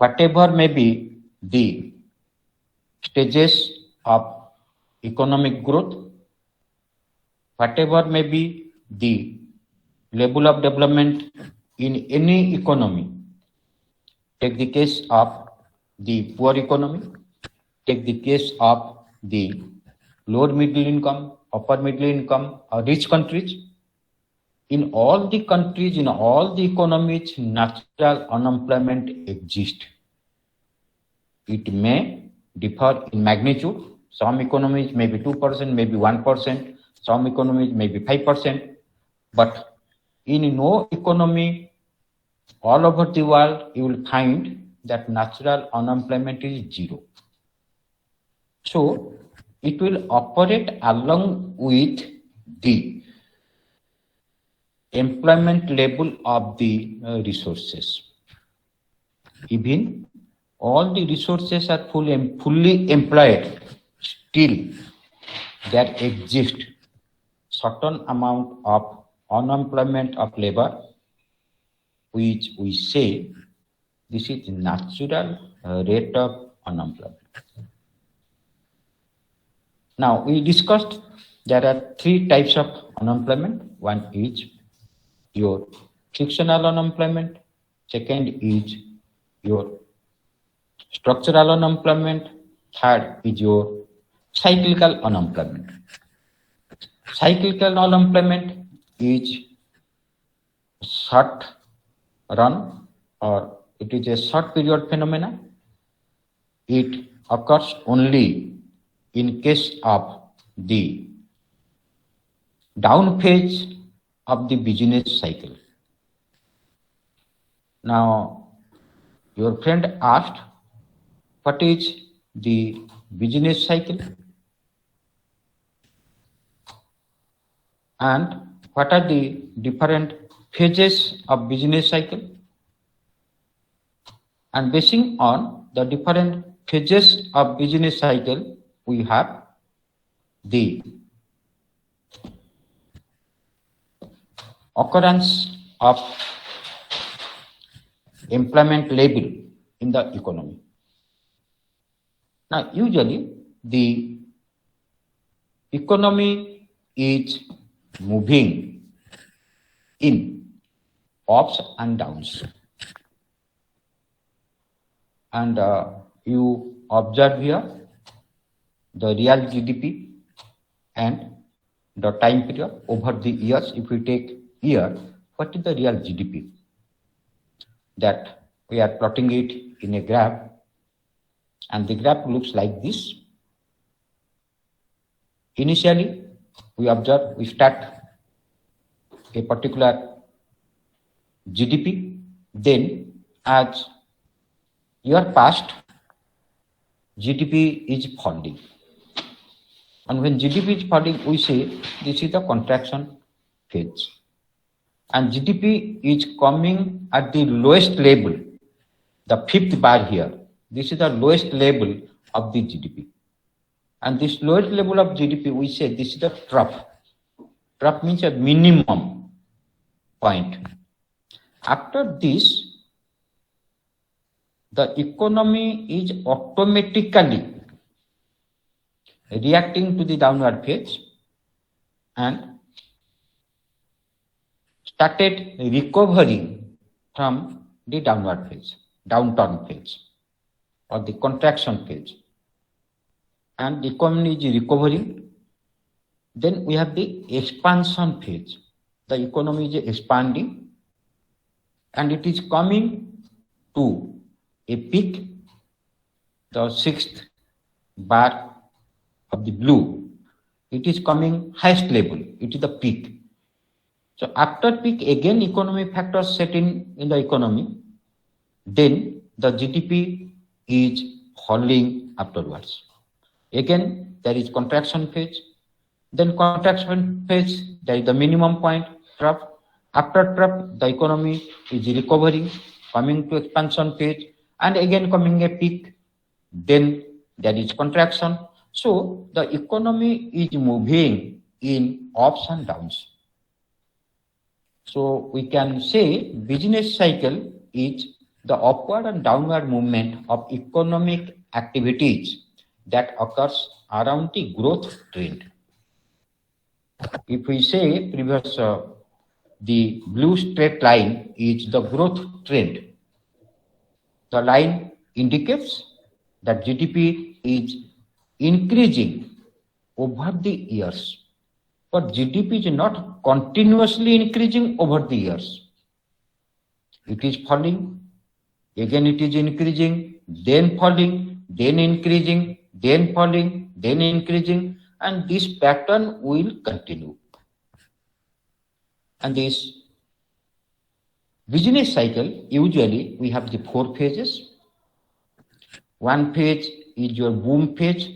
whatever may be the stages of economic growth, whatever may be the level of development in any economy. Take the case of the poor economy, take the case of the lower middle income, upper middle income, or rich countries. In all the countries, in all the economies, natural unemployment exists. It may differ in magnitude. Some economies may be 2%, maybe 1%. Some economies may be 5%. But in no economy all over the world, you will find that natural unemployment is zero. So it will operate along with the employment level of the resources. Even all the resources are fully employed, still there exists certain amount of unemployment of labor, which we say this is natural rate of unemployment. Now we discussed there are three types of unemployment. One is your frictional unemployment, second is your structural unemployment, third is your cyclical unemployment. Cyclical unemployment is short run, or it is a short period phenomena. It occurs only in case of the down phase of the business cycle. Now, your friend asked, what is the business cycle and what are the different phases of business cycle? And basing on the different phases of business cycle, we have the occurrence of employment level in the economy. Now, usually the economy is moving in ups and downs. And you observe here the real GDP and the time period over the years. If we take year, what is the real GDP? That we are plotting it in a graph, and the graph looks like this. Initially, we start a particular GDP, then as year passed, GDP is falling. And when GDP is falling, we say this is the contraction phase. And GDP is coming at the lowest level, the fifth bar here. This is the lowest level of the GDP. And this lowest level of GDP, we say this is the trough. Trough means a minimum point. After this, the economy is automatically reacting to the downward phase and started recovering from the downward phase, downturn phase, or the contraction phase. And the economy is recovering. Then we have the expansion phase. The economy is expanding and it is coming to a peak, the sixth bar of the blue. It is coming highest level, it is the peak. So after peak, again economic factors set in the economy, then the GDP is falling afterwards. Again, there is contraction phase. Then contraction phase, there is the minimum point, trough. After trough, the economy is recovering, coming to expansion phase, and again coming a peak. Then there is contraction. So the economy is moving in ups and downs. So we can say business cycle is the upward and downward movement of economic activities that occurs around the growth trend. If we say previous, the blue straight line is the growth trend. The line indicates that GDP is increasing over the years, but GDP is not continuously increasing over the years. It is falling, again it is increasing, then falling, then increasing, then falling, then increasing, and this pattern will continue. And this business cycle, usually we have the 4 phases. One phase is your boom phase,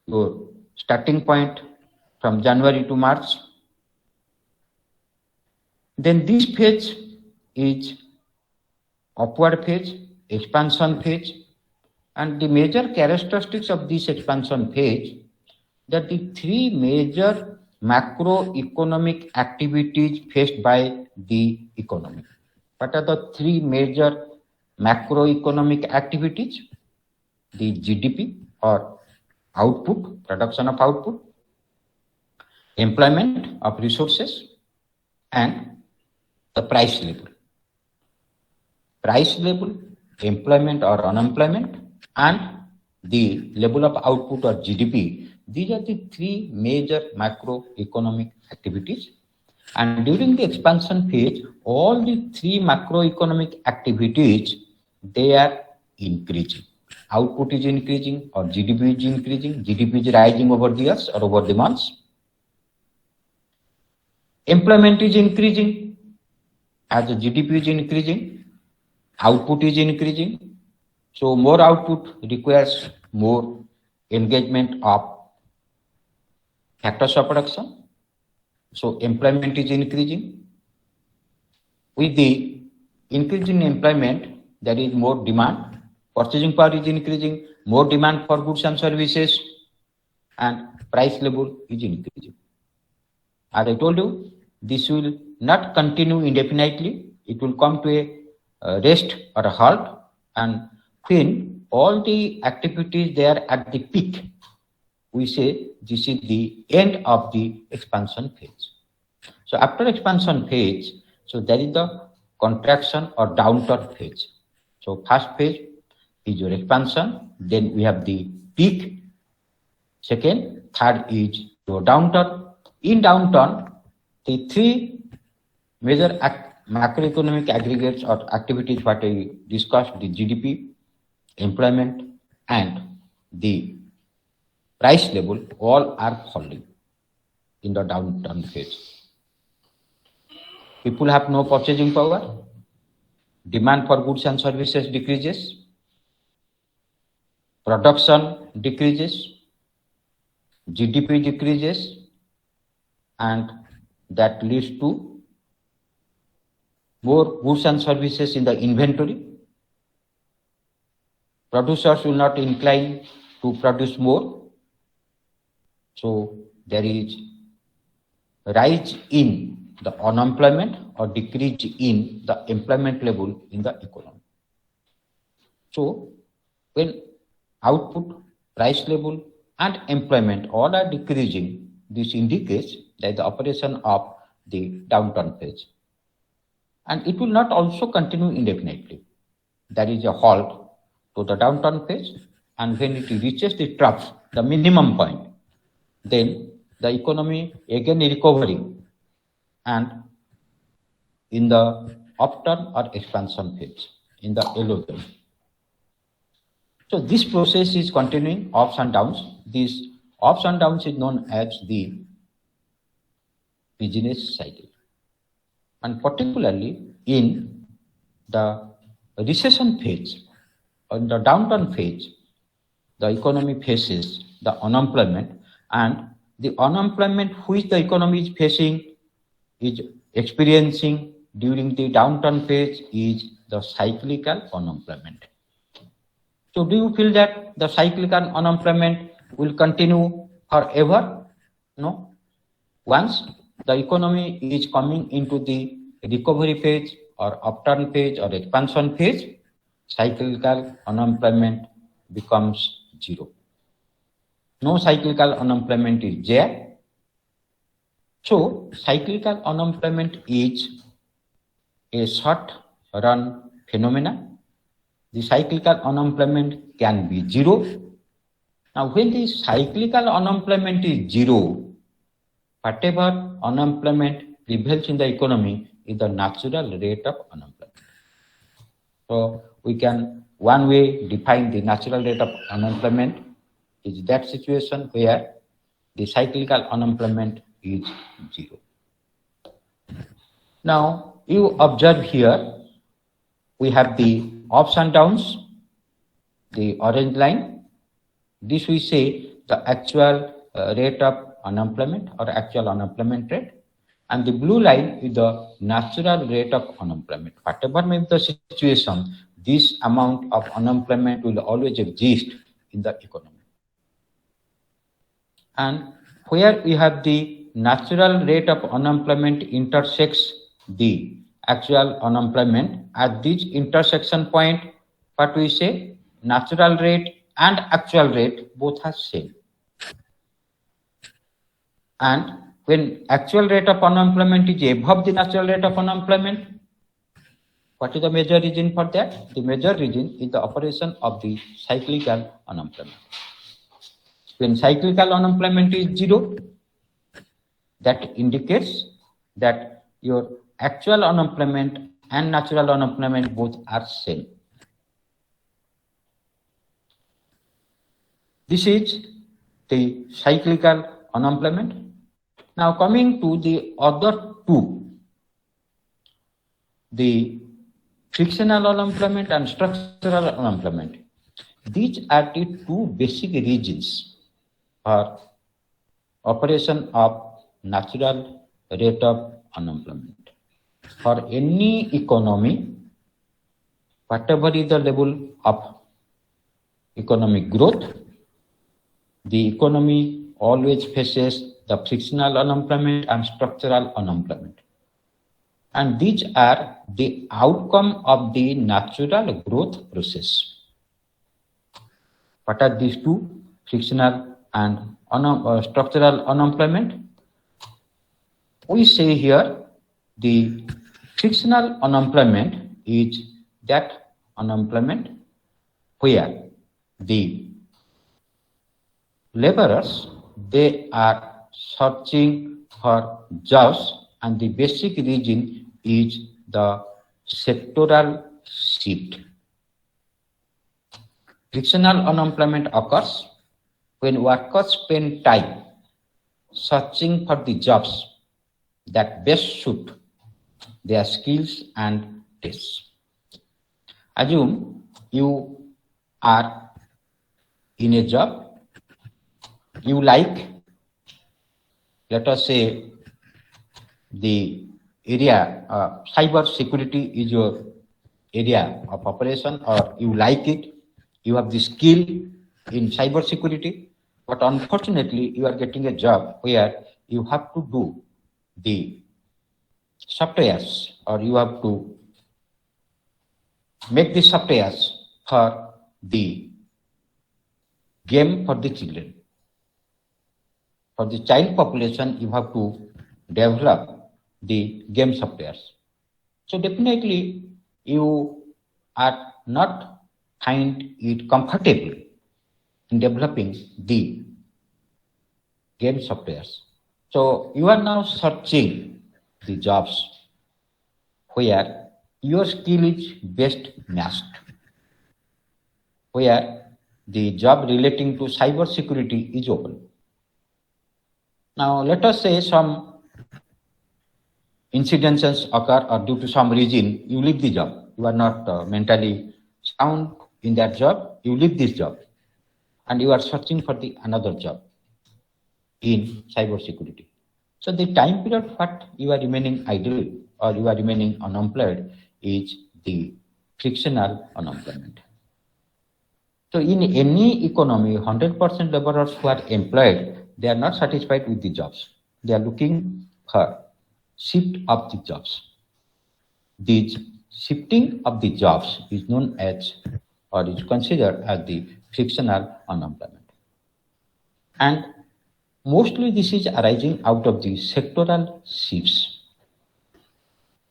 your starting point from January to March. Then this phase is upward phase, expansion phase, and the major characteristics of this expansion phase, that the 3 major macroeconomic activities faced by the economy. What are the 3 major macroeconomic activities? The GDP or output, production of output, employment of resources, and the price level. Price level, employment or unemployment, and the level of output or GDP. These are the 3 major macroeconomic activities. And during the expansion phase, all the 3 macroeconomic activities, they are increasing. Output is increasing or GDP is increasing. GDP is rising over the years or over the months. Employment is increasing. As the GDP is increasing, output is increasing. So more output requires more engagement of factors of production. So employment is increasing. With the increase in employment, there is more demand. Purchasing power is increasing, more demand for goods and services, and price level is increasing. As I told you, this will not continue indefinitely. It will come to a rest or a halt, and when all the activities they are at the peak, we say this is the end of the expansion phase. So after expansion phase, so there is the contraction or downturn phase. So first phase is your expansion, then we have the peak, second, third is your downturn. In downturn, the 3 major macroeconomic aggregates or activities what I discussed, the GDP, employment, and the price level, all are falling in the downturn phase. People have no purchasing power, demand for goods and services decreases, production decreases, GDP decreases, and that leads to more goods and services in the inventory. Producers will not incline to produce more. So there is a rise in the unemployment or decrease in the employment level in the economy. So when output, price level, and employment all are decreasing, this indicates that the operation of the downturn phase. And it will not also continue indefinitely. There is a halt to the downturn phase, and when it reaches the trough, the minimum point, then the economy again recovering and in the upturn or expansion phase, in the yellow zone. So this process is continuing, ups and downs. These ups and downs is known as the business cycle. And particularly in the recession phase or the downturn phase, the economy faces the unemployment, and the unemployment which the economy is facing, is experiencing during the downturn phase, is the cyclical unemployment. So do you feel that the cyclical unemployment will continue forever? No. Once the economy is coming into the recovery phase or upturn phase or expansion phase, cyclical unemployment becomes zero. No cyclical unemployment is there. So cyclical unemployment is a short-run phenomena. The cyclical unemployment can be zero. Now, when the cyclical unemployment is zero, whatever unemployment prevails in the economy is the natural rate of unemployment. So we can one way define the natural rate of unemployment is that situation where the cyclical unemployment is zero. Now you observe here we have the ups and downs, the orange line. This we say the actual rate of unemployment or actual unemployment rate, and the blue line is the natural rate of unemployment. Whatever may be the situation, this amount of unemployment will always exist in the economy. And where we have the natural rate of unemployment intersects the actual unemployment, at this intersection point, what we say, natural rate and actual rate both are same. And when actual rate of unemployment is above the natural rate of unemployment, what is the major reason for that? The major reason is the operation of the cyclical unemployment. When cyclical unemployment is zero, that indicates that your actual unemployment and natural unemployment both are same. This is the cyclical unemployment. Now coming to the other two, the frictional unemployment and structural unemployment. These are the two basic reasons for operation of natural rate of unemployment. For any economy, whatever is the level of economic growth, the economy always faces the frictional unemployment and structural unemployment. And these are the outcome of the natural growth process. What are these two? Frictional and structural unemployment. We say here the frictional unemployment is that unemployment where the laborers, they are searching for jobs, and the basic reason is the sectoral shift. Frictional unemployment occurs when workers spend time searching for the jobs that best suit their skills and tastes. Assume you are in a job, you like, let us say, the area, cyber security is your area of operation, or you like it, you have the skill in cyber security, but unfortunately you are getting a job where you have to do the softwares, or you have to make the softwares for the game for the children. For the child population, you have to develop the game softwares. So definitely you are not find it comfortable in developing the game softwares. So you are now searching the jobs where your skill is best matched, where the job relating to cyber security is open. Now let us say some incidences occur, or due to some reason you leave the job. You are not mentally sound in that job, you leave this job and you are searching for the another job in cyber security. So the time period what you are remaining idle or you are remaining unemployed is the frictional unemployment. So in any economy, 100% laborers who are employed, they are not satisfied with the jobs. They are looking for shift of the jobs. This shifting of the jobs is known as or is considered as the frictional unemployment. And mostly this is arising out of the sectoral shifts,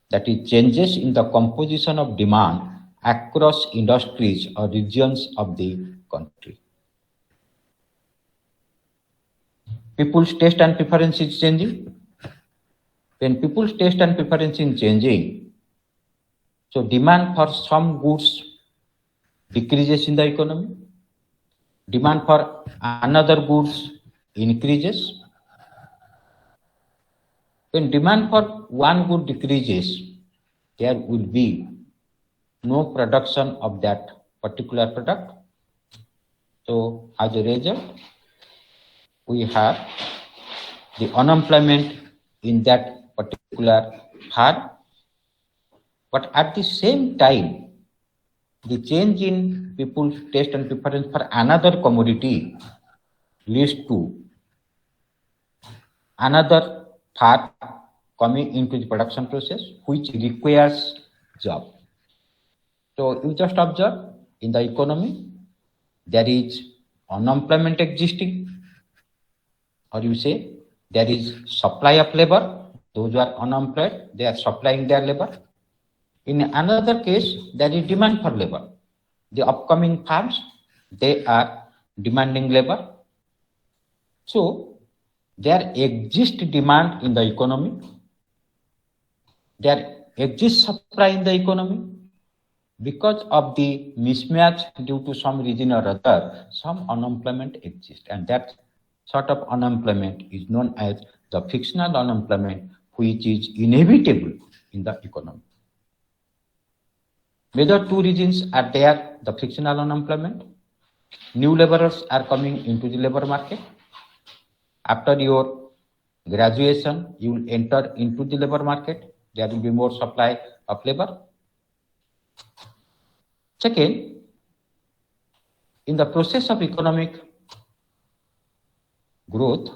that is changes in the composition of demand across industries or regions of the country. People's taste and preference is changing. When people's taste and preference is changing, so demand for some goods decreases in the economy, demand for another goods increases. When demand for one good decreases, there will be no production of that particular product. So as a result, we have the unemployment in that particular farm. But at the same time, the change in people's taste and preference for another commodity leads to another part coming into the production process, which requires job. So you just observe in the economy, there is unemployment existing, or you say there is supply of labor. Those who are unemployed, they are supplying their labor. In another case, there is demand for labor. The upcoming farms, they are demanding labor. So there exists demand in the economy. There exists supply in the economy. Because of the mismatch due to some reason or other, some unemployment exists. And that sort of unemployment is known as the frictional unemployment, which is inevitable in the economy. Major two reasons are there, the frictional unemployment. New laborers are coming into the labor market. After your graduation, you will enter into the labor market. There will be more supply of labor. Second, in the process of economic growth,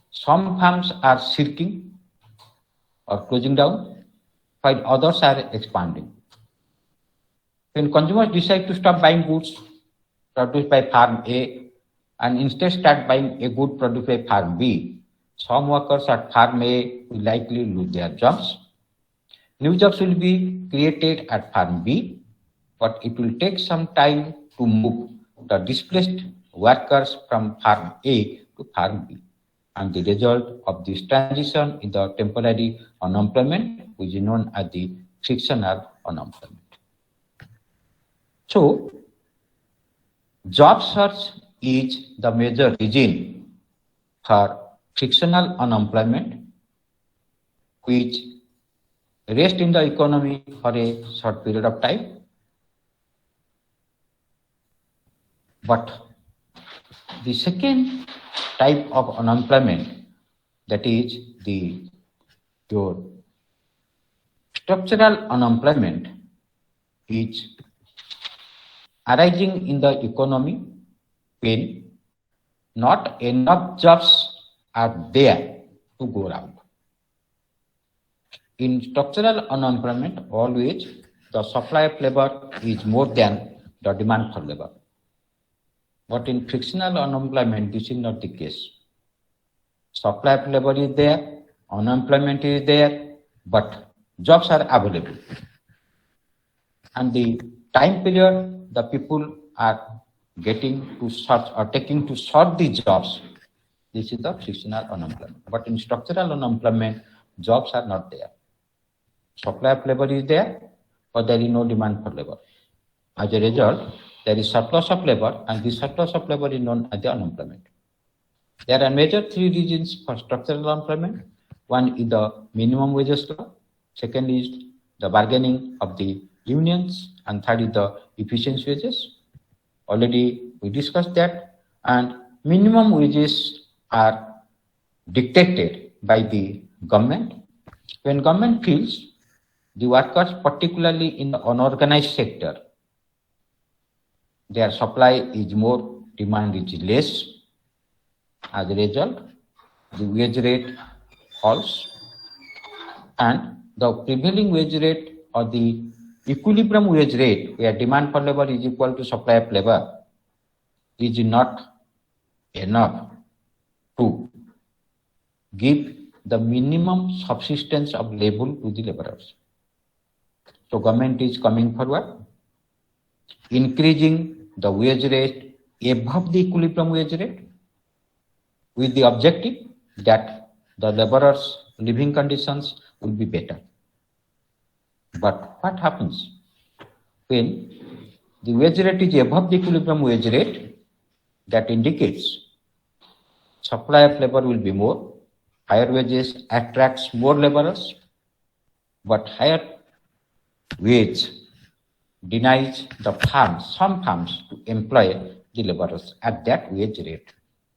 some firms are shrinking or closing down, while others are expanding. When consumers decide to stop buying goods produced by farm A and instead start buying a good produced by farm B, some workers at farm A will likely lose their jobs. New jobs will be created at farm B, but it will take some time to move the displaced workers from farm A to farm B. And the result of this transition is the temporary unemployment, which is known as the frictional unemployment. So, job search is the major reason for frictional unemployment, which rests in the economy for a short period of time. But the second type of unemployment, that is your structural unemployment, is arising in the economy when not enough jobs are there to go around. In structural unemployment, always the supply of labor is more than the demand for labor. But in frictional unemployment, this is not the case. Supply of labor is there, unemployment is there, but jobs are available. And the time period the people are getting to search or taking to sort the jobs, this is the frictional unemployment. But in structural unemployment, jobs are not there. Supply of labor is there, but there is no demand for labor. As a result, there is surplus of labor, and this surplus of labor is known as the unemployment. There are major three reasons for structural unemployment. One is the minimum wages law. Second is the bargaining of the unions, and third is the efficiency wages. Already we discussed that, and minimum wages are dictated by the government. When government feels the workers, particularly in the unorganized sector, their supply is more, demand is less. As a result, the wage rate falls. and the prevailing wage rate or the equilibrium wage rate where demand for labor is equal to supply of labor is not enough to give the minimum subsistence of labor to the laborers. So government is coming forward, increasing the wage rate above the equilibrium wage rate with the objective that the laborers' living conditions will be better. But what happens when the wage rate is above the equilibrium wage rate? That indicates supply of labor will be more, higher wages attracts more laborers, but higher wage denies the farms, some farms, to employ the laborers at that wage rate.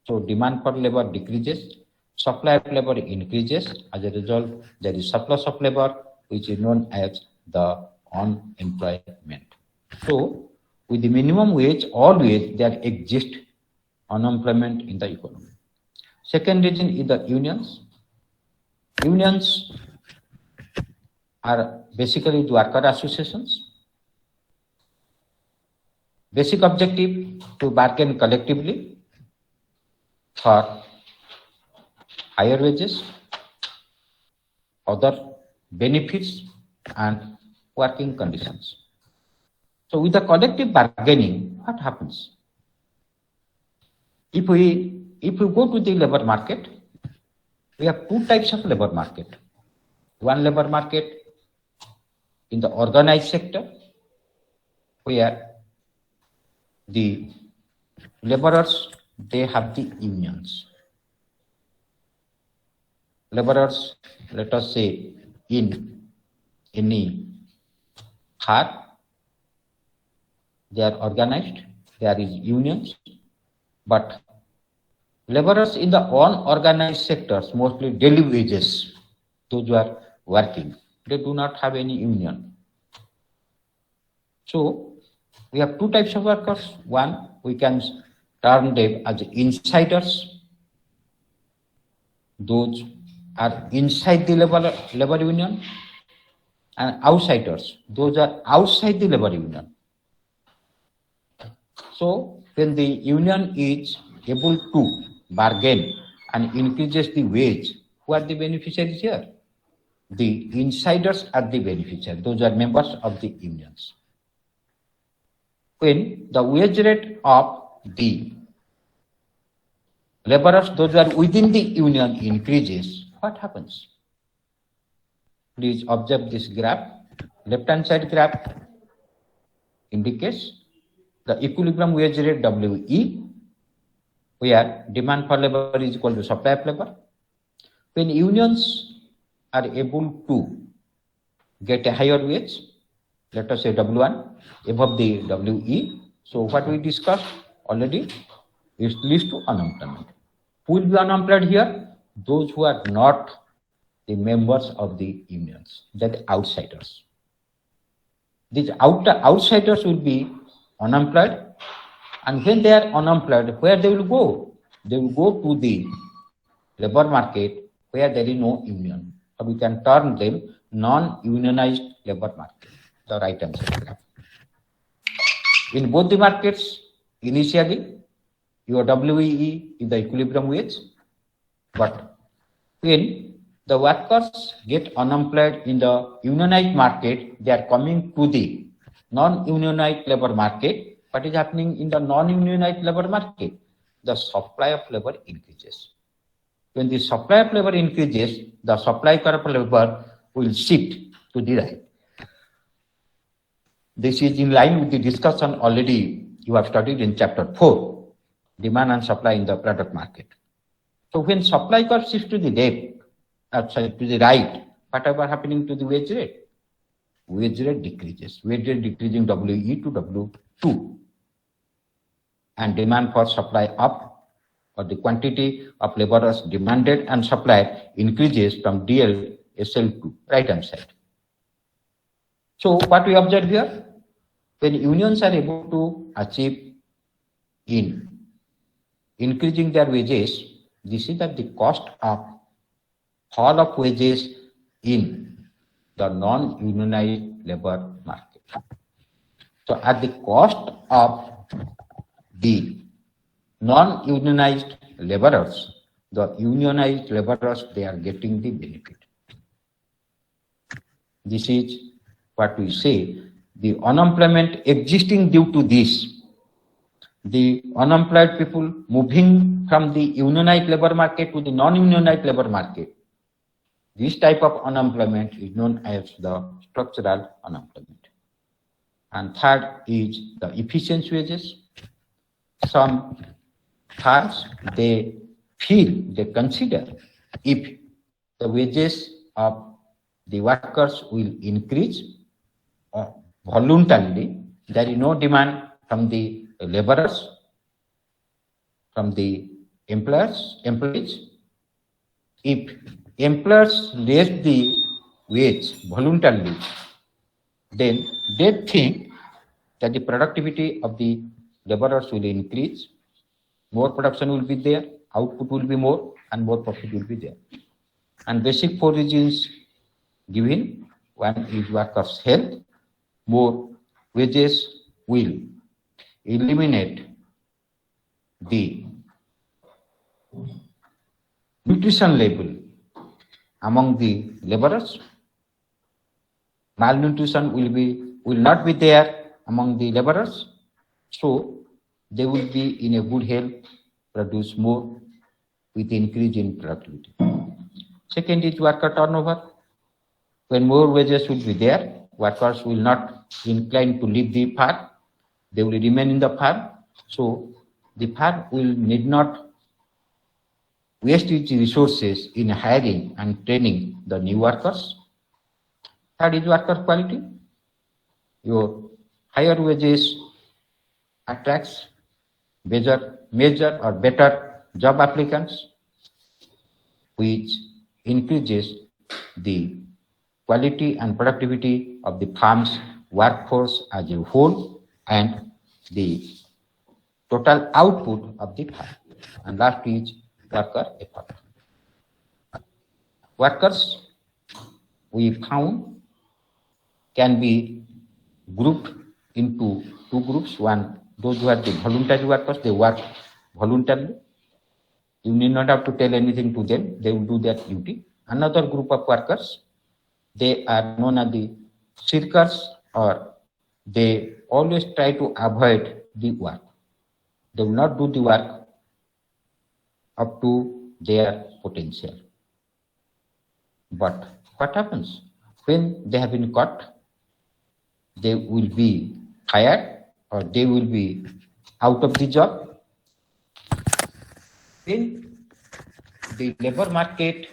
So demand for labor decreases, supply of labor increases. As a result, there is surplus of labor, which is known as the unemployment. So with the minimum wage, always there exists unemployment in the economy. Second reason is the unions. Unions are basically the worker associations. Basic objective to bargain collectively for higher wages, other benefits, and working conditions. So with the collective bargaining, what happens? If we go to the labor market, we have two types of labor market. One labor market in the organized sector, where the laborers, they have the unions. Laborers, let us say, in any farm, they are organized, there is unions, but laborers in the unorganized sectors, mostly daily wages, those who are working, they do not have any union. So we have two types of workers. One, we can term them as insiders. Those are inside the labor union, and outsiders. Those are outside the labor union. So when the union is able to bargain and increases the wage, who are the beneficiaries here? The insiders are the beneficiaries. Those are members of the unions. When the wage rate of the laborers, those who are within the union, increases, what happens? Please observe this graph. Left-hand side graph indicates the equilibrium wage rate WE, where demand for labor is equal to supply of labor. When unions are able to get a higher wage, let us say W1 above the WE, so what we discussed already, it leads to unemployment. Who will be unemployed here? Those who are not the members of the unions, that outsiders. These outsiders will be unemployed, and when they are unemployed, where they will go? They will go to the labor market where there is no union. So we can term them non-unionized labor market, the right hand side graph. In both the markets, initially, your WEE is the equilibrium wage, but when the workers get unemployed in the unionized market, they are coming to the non-unionized labor market. What is happening in the non-unionized labor market? The supply of labor increases. When the supply of labor increases, the supply of labor will shift to the right. This is in line with the discussion already you have studied in chapter 4, demand and supply in the product market. So when supply curve shifts to the left, to the right, whatever happening to the wage rate? Wage rate decreases. Wage rate decreasing WE to W2. And demand for supply up, or the quantity of laborers demanded and supplied increases from DL SL to right hand side. So what we observe here, when unions are able to achieve in increasing their wages, this is that the cost of fall of wages in the non-unionized labor market. So at the cost of the non-unionized laborers, the unionized laborers, they are getting the benefit. This is what we say, the unemployment existing due to this. The unemployed people moving from the unionized labor market to the non-unionized labor market. This type of unemployment is known as the structural unemployment. And third is the efficient wages. Some firms, they consider if the wages of the workers will increase voluntarily, there is no demand from the laborers, from the employees. If employers raise the wage voluntarily, then they think that the productivity of the laborers will increase, more production will be there, output will be more, and more profit will be there. And basic 4 reasons given. One is workers' health, more wages will eliminate the nutrition level among the laborers. Malnutrition will not be there among the laborers, so they will be in a good health, produce more with increase in productivity. Second is worker turnover. When more wages will be there, workers will not incline to leave the farm. They will remain in the farm. So the farm will need not waste its resources in hiring and training the new workers. Third is worker quality. Your higher wages attracts major or better job applicants, which increases the quality and productivity of the firm's workforce as a whole and the total output of the firm. And last is worker effort. Workers, we found, can be grouped into 2 groups. One, those who are the voluntary workers, they work voluntarily. You need not have to tell anything to them, they will do their duty. Another group of workers, they are known as the shirkers, or they always try to avoid the work. They will not do the work up to their potential. But what happens? When they have been caught, they will be fired or they will be out of the job. When the labor market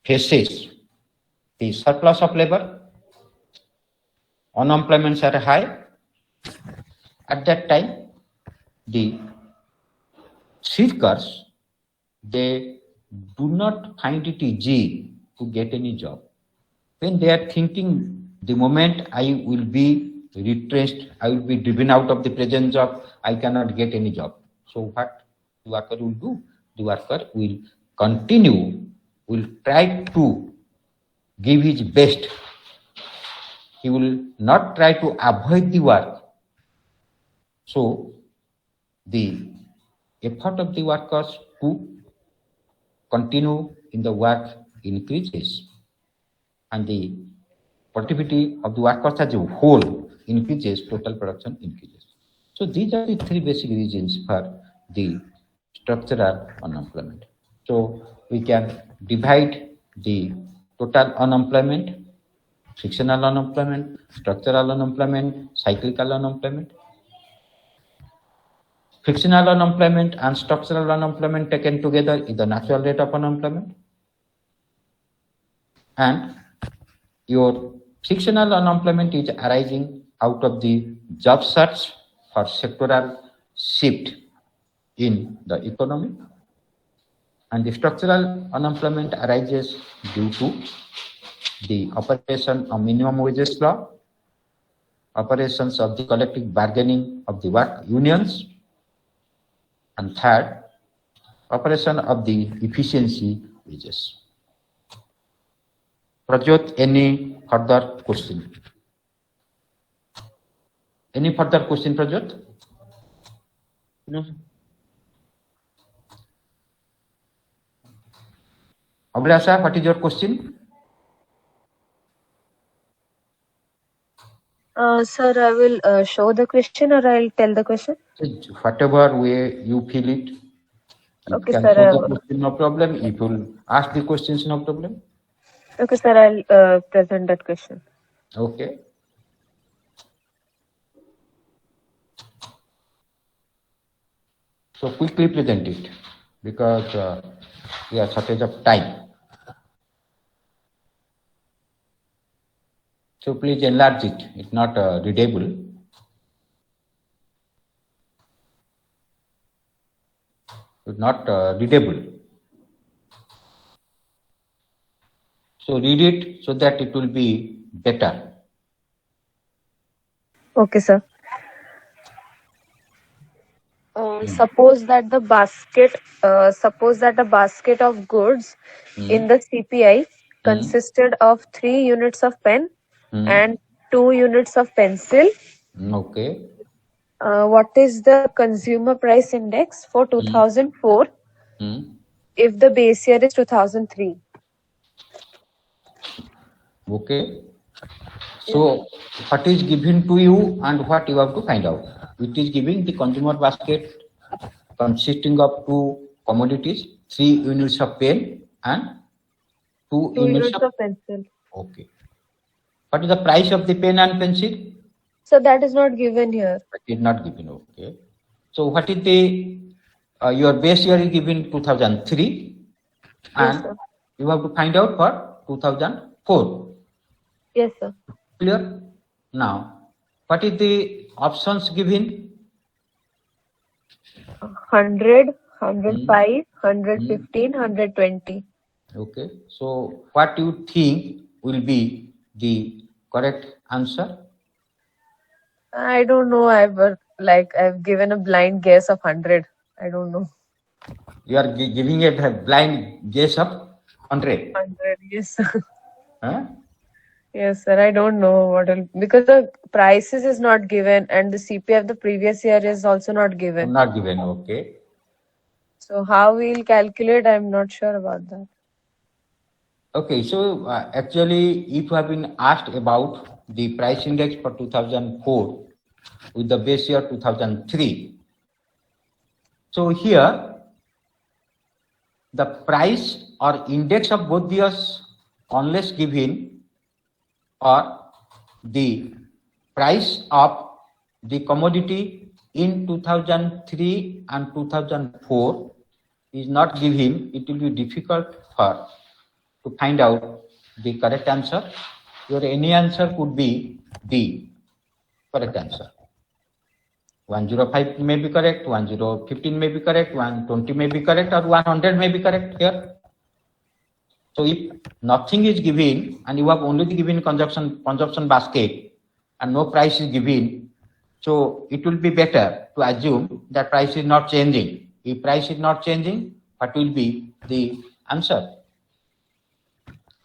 faces the surplus of labor, unemployments are high, at that time, the seekers, they do not find it easy to get any job. When they are thinking, the moment I will be retrenched, I will be driven out of the present job, I cannot get any job. So what the worker will do? The worker will continue, will try to give his best. He will not try to avoid the work. So the effort of the workers to continue in the work increases, and the productivity of the workers as a whole increases, total production increases. So these are the 3 basic reasons for the structural unemployment. So we can divide the total unemployment, frictional unemployment, structural unemployment, cyclical unemployment. Frictional unemployment and structural unemployment taken together is the natural rate of unemployment. And your frictional unemployment is arising out of the job search for sectoral shift in the economy. And the structural unemployment arises due to the operation of minimum wages law, operations of the collective bargaining of the work unions, and third, operation of the efficiency wages. Prajot, any further question? Any further question, Prajot? No. Abhyasa, what is your question? Sir, I will show the question or I'll tell the question. Whatever way you feel it. You Okay, can sir. show the question, no problem. If you ask the questions, no problem. Okay, sir, I'll present that question. Okay. So quickly present it because we are shortage of time. So please enlarge it. It's not readable. It's not readable. So read it so that it will be better. Okay, sir. Suppose that the basket, a basket of goods in the CPI consisted of 3 units of pen and 2 units of pencil. Okay. What is the consumer price index for 2004 if the base year is 2003? Okay. So what is given to you and what you have to find out? It is giving the consumer basket consisting of 2 commodities, 3 units of pen and 2 units of pencil. Okay. What is the price of the pen and pencil? So that is not given here. It is not given. Okay. So what is the your base year is given 2003 and sir. you have to find out for 2004. Yes, sir. Clear? Now, what is the options given? 100, 105, 115, 120. Okay. So what do you think will be the correct answer? I don't know. I've given a blind guess of 100. I don't know. You are giving a blind guess of 100. 100, yes, sir. Huh? Yes, sir. I don't know because the prices is not given and the CPI of the previous year is also not given. Not given. Okay. So how we'll calculate, I'm not sure about that. Okay. So actually, if you have been asked about the price index for 2004 with the base year 2003, so here the price or index of both years unless given or the price of the commodity in 2003 and 2004 is not given, it will be difficult to find out the correct answer. Your any answer could be D, correct answer. 105 may be correct, 1015 may be correct, 120 may be correct, or 100 may be correct here. So if nothing is given and you have only the given consumption basket and no price is given, so it will be better to assume that price is not changing. If price is not changing, what will be the answer?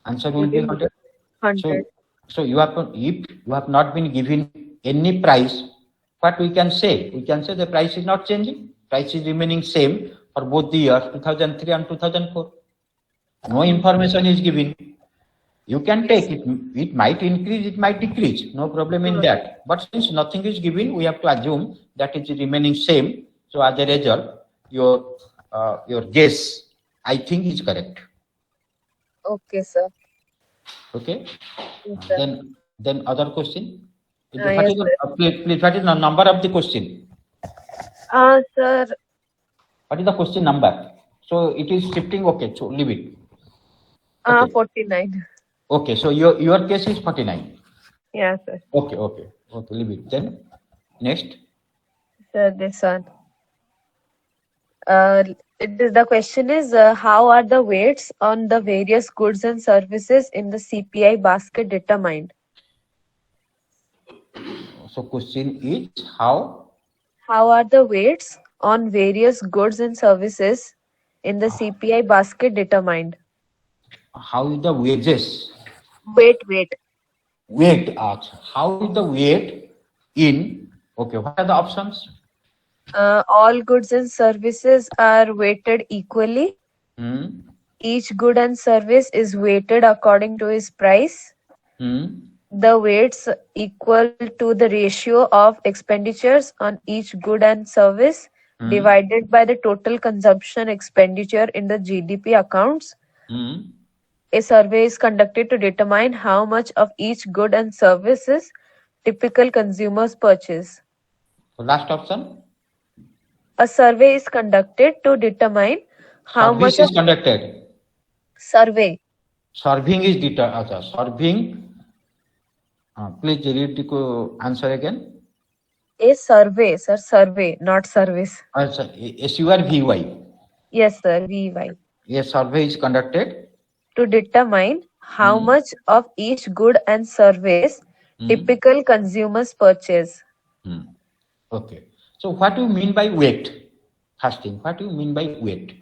Answer will be 100. 100. So if you have not been given any price, what we can say? We can say the price is not changing. Price is remaining same for both the years 2003 and 2004. No information is given. You can take it. It might increase, it might decrease. No problem in that. But since nothing is given, we have to assume that it is remaining same. So as a result, your guess, I think, is correct. Okay, sir. Okay. Yes, sir. Then other question. Yes, Please, what is the number of the question? Sir. What is the question number? So it is shifting. Okay, so leave it. Okay. 49. Okay, so your case is 49. Yeah, sir. Okay, leave it. Then next. Sir, this one. The question is, how are the weights on the various goods and services in the CPI basket determined? So question is how? How are the weights on various goods and services in the CPI basket determined? How is the wages? Weight. Weight. How is the weight in? Okay, what are the options? All goods and services are weighted equally. Hmm. Each good and service is weighted according to its price. Hmm. The weights equal to the ratio of expenditures on each good and service divided by the total consumption expenditure in the GDP accounts. Hmm. A survey is conducted to determine how much of each good and services typical consumers purchase. Last option. A survey is conducted to determine how much Service of is conducted. survey. Serving is serving. Please read the answer again. A survey, sir, survey, not service. SURVY. Yes, sir, VY. A survey is conducted. To determine how Hmm. much of each good and service Hmm. typical consumers purchase. Hmm. Okay. So what do you mean by weight? First thing, what do you mean by weight?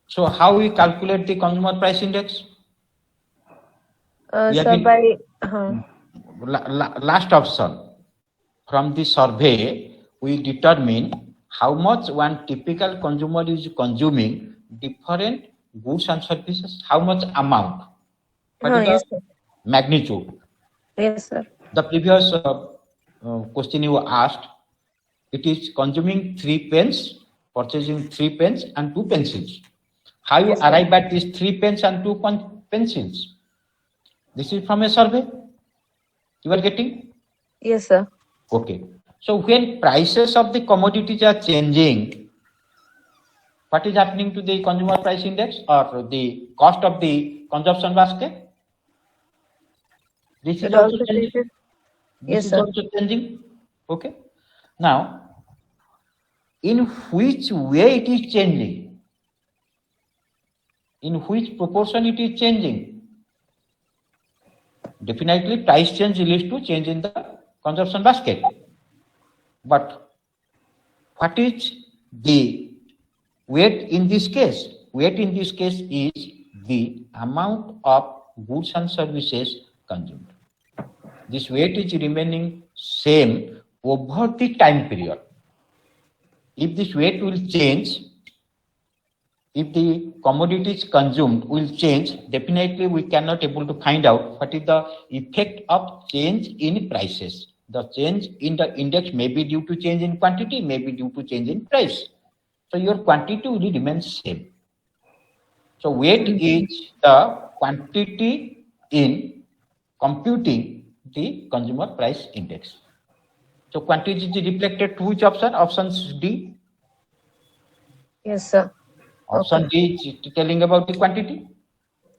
So how we calculate the consumer price index? We have Sir, been- by last option. From the survey, we determine how much one typical consumer is consuming different goods and services, how much amount, what is yes, the sir. magnitude. Yes, sir. The previous question you asked, it is consuming 3 pens, purchasing 3 pens and 2 pencils. How you Yes, sir. arrive at these 3 pens and 2 pencils? This is from a survey. You are getting? Yes, sir. Okay. So when prices of the commodities are changing, what is happening to the consumer price index or the cost of the consumption basket? This is It also also changing. changes. This Yes, is sir. also changing. Okay. Now, in which way it is changing? In which proportion it is changing? Definitely, price change leads to change in the consumption basket. But what is the weight in this case? Weight in this case is the amount of goods and services consumed. This weight is remaining same over the time period. If this weight will change, if the commodities consumed will change, definitely we cannot able to find out what is the effect of change in prices. The change in the index may be due to change in quantity, may be due to change in price. So your quantity will remain same. So weight is the quantity in computing the consumer price index. So quantity is reflected to which option? Option D. Yes, sir. Option Okay. D is telling about the quantity.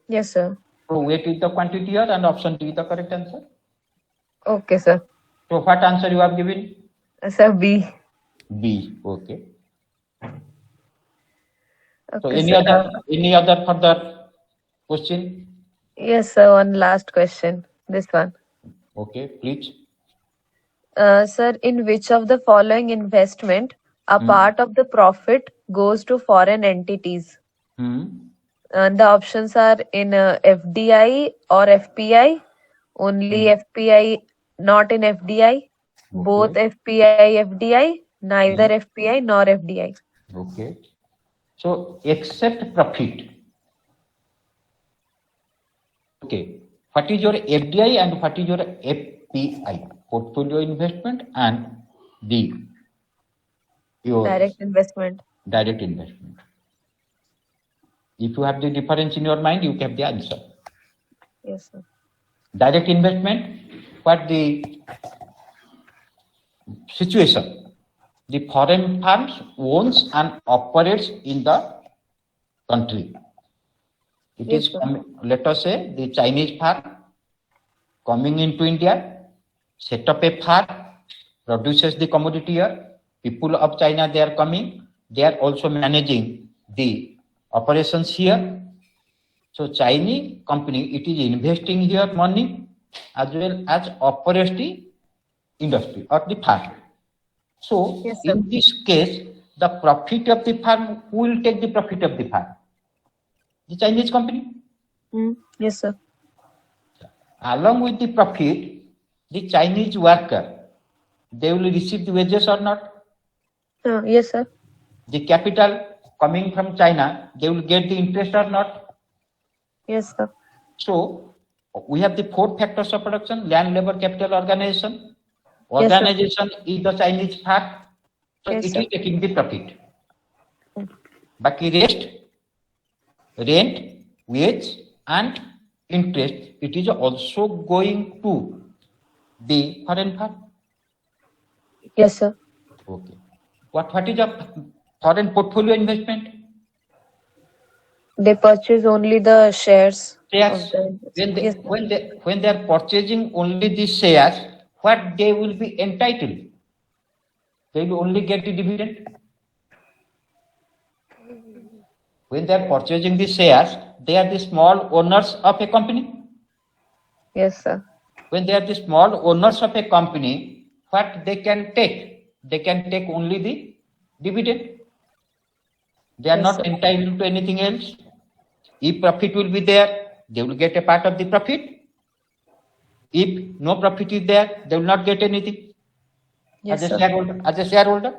Yes, sir. So weight is the quantity here and option D is the correct answer. Okay, sir. So what answer you have given? Sir, B. B. Okay. So Okay, any sir. other further question? Yes, sir. One last question. This one. Okay, please. Sir, in which of the following investment a Hmm. part of the profit goes to foreign entities? Hmm. And the options are in FDI or FPI, only FPI, not in FDI, both FPI, FDI, neither FPI nor FDI. Okay. So except profit. Okay. What is your FDI and what is your FPI? Portfolio investment and your Direct investment. direct investment. If you have the difference in your mind, you have the answer. Yes, sir. Direct investment, what the situation? The foreign firms owns and operates in the country. It Yes, is, sir. let us say, the Chinese firm coming into India, set up a farm, produces the commodity here. People of China, they are coming. They are also managing the operations here. So Chinese company, it is investing here money as well as operates the industry or the farm. So Yes, sir. in this case, the profit of the farm, who will take the profit of the farm? the Chinese company. Yes, sir. Along with the profit, the Chinese worker, they will receive the wages or not? Yes, sir. The capital coming from China, they will get the interest or not? Yes, sir. So we have the 4 factors of production: land, labor, capital, organization. Yes, sir. Organization is the Chinese fact, so Yes, it sir. is taking the profit. Baki rest, rent, wage, and interest, it is also going to the foreign firm. Yes, sir. Okay. What is a foreign portfolio investment? They purchase only the shares Shares. of the. Yes, sir. When they are purchasing only the shares, what they will be entitled? They will only get the dividend. When they are purchasing the shares, they are the small owners of a company. Yes, sir. When they are the small owners of a company, what they can take? They can take only the dividend. They are Yes, not sir. entitled to anything else. If profit will be there, they will get a part of the profit. If no profit is there, they will not get anything. Yes, As a sir. shareholder,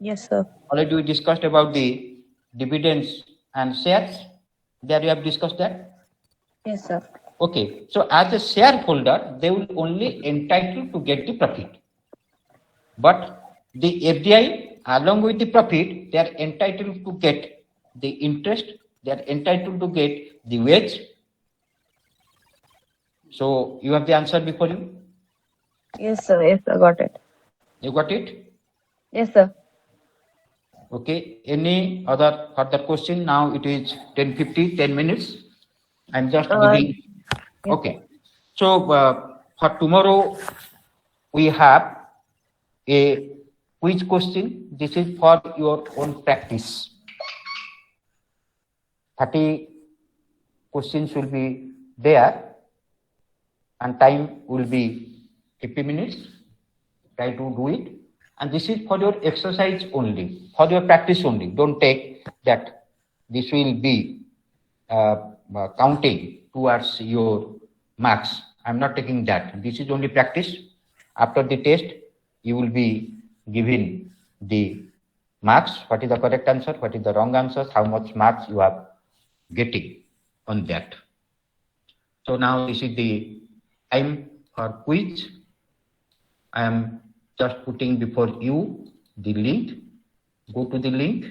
Yes, sir. already we discussed about the dividends and shares. There we have discussed that. Yes, sir. Okay, so as a shareholder, they will only entitled to get the profit. But the FDI, along with the profit, they are entitled to get the interest, they are entitled to get the wage. So you have the answer before you? Yes, sir. Yes, I got it. You got it? Yes, sir. Okay, any other further question? Now it is 10:50, 10 minutes. I'm just giving. Yes. Okay, so for tomorrow, we have a quiz question. This is for your own practice. 30 questions will be there and time will be 50 minutes. Try to do it. And this is for your exercise only, for your practice only. Don't take that this will be counting towards your marks. I'm not taking that. This is only practice. After the test, you will be given the marks. What is the correct answer? What is the wrong answer? How much marks you are getting on that. So now this is the time for quiz. I am just putting before you the link. Go to the link.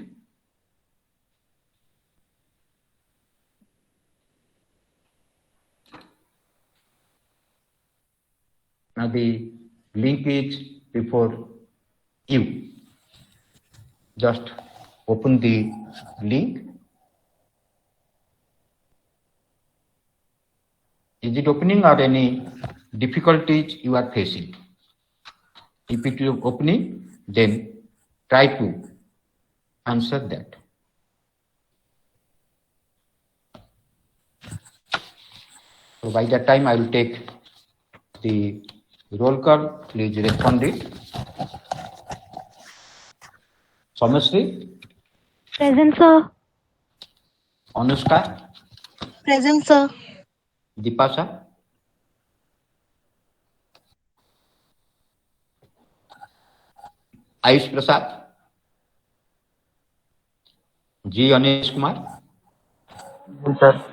Now the link is before you. Just open the link. Is it opening or any difficulties you are facing? If it is opening, then try to answer that. So by that time, I will take the roll call. Please respond it. Somasri, Present, sir. Anushka, Present, sir. Dipasha, Ayush Prasad, G. Anish Kumar, Sir.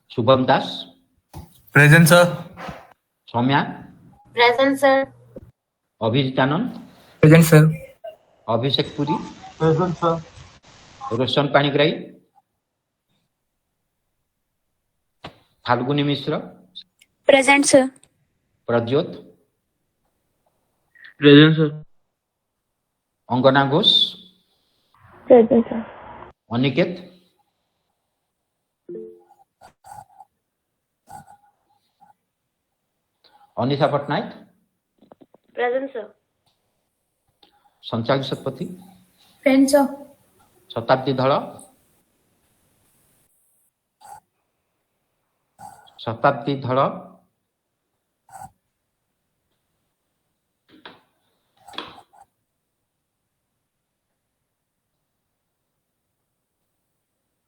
Shubham Das, Present, sir. Soumya, Present, sir. Abhijit Anand, Present, sir. Abhishek Puri, Present, sir. Roshan Panigrai, Phalguni Mishra, Present, sir. Pradyot, Present, sir. Angana Ghosh, Present, sir. Aniket, Anisha Patnaik, Present, sir. Sanchal Satpathy, Present, sir. Shatabdi Dhara, Shatabdi Dhara,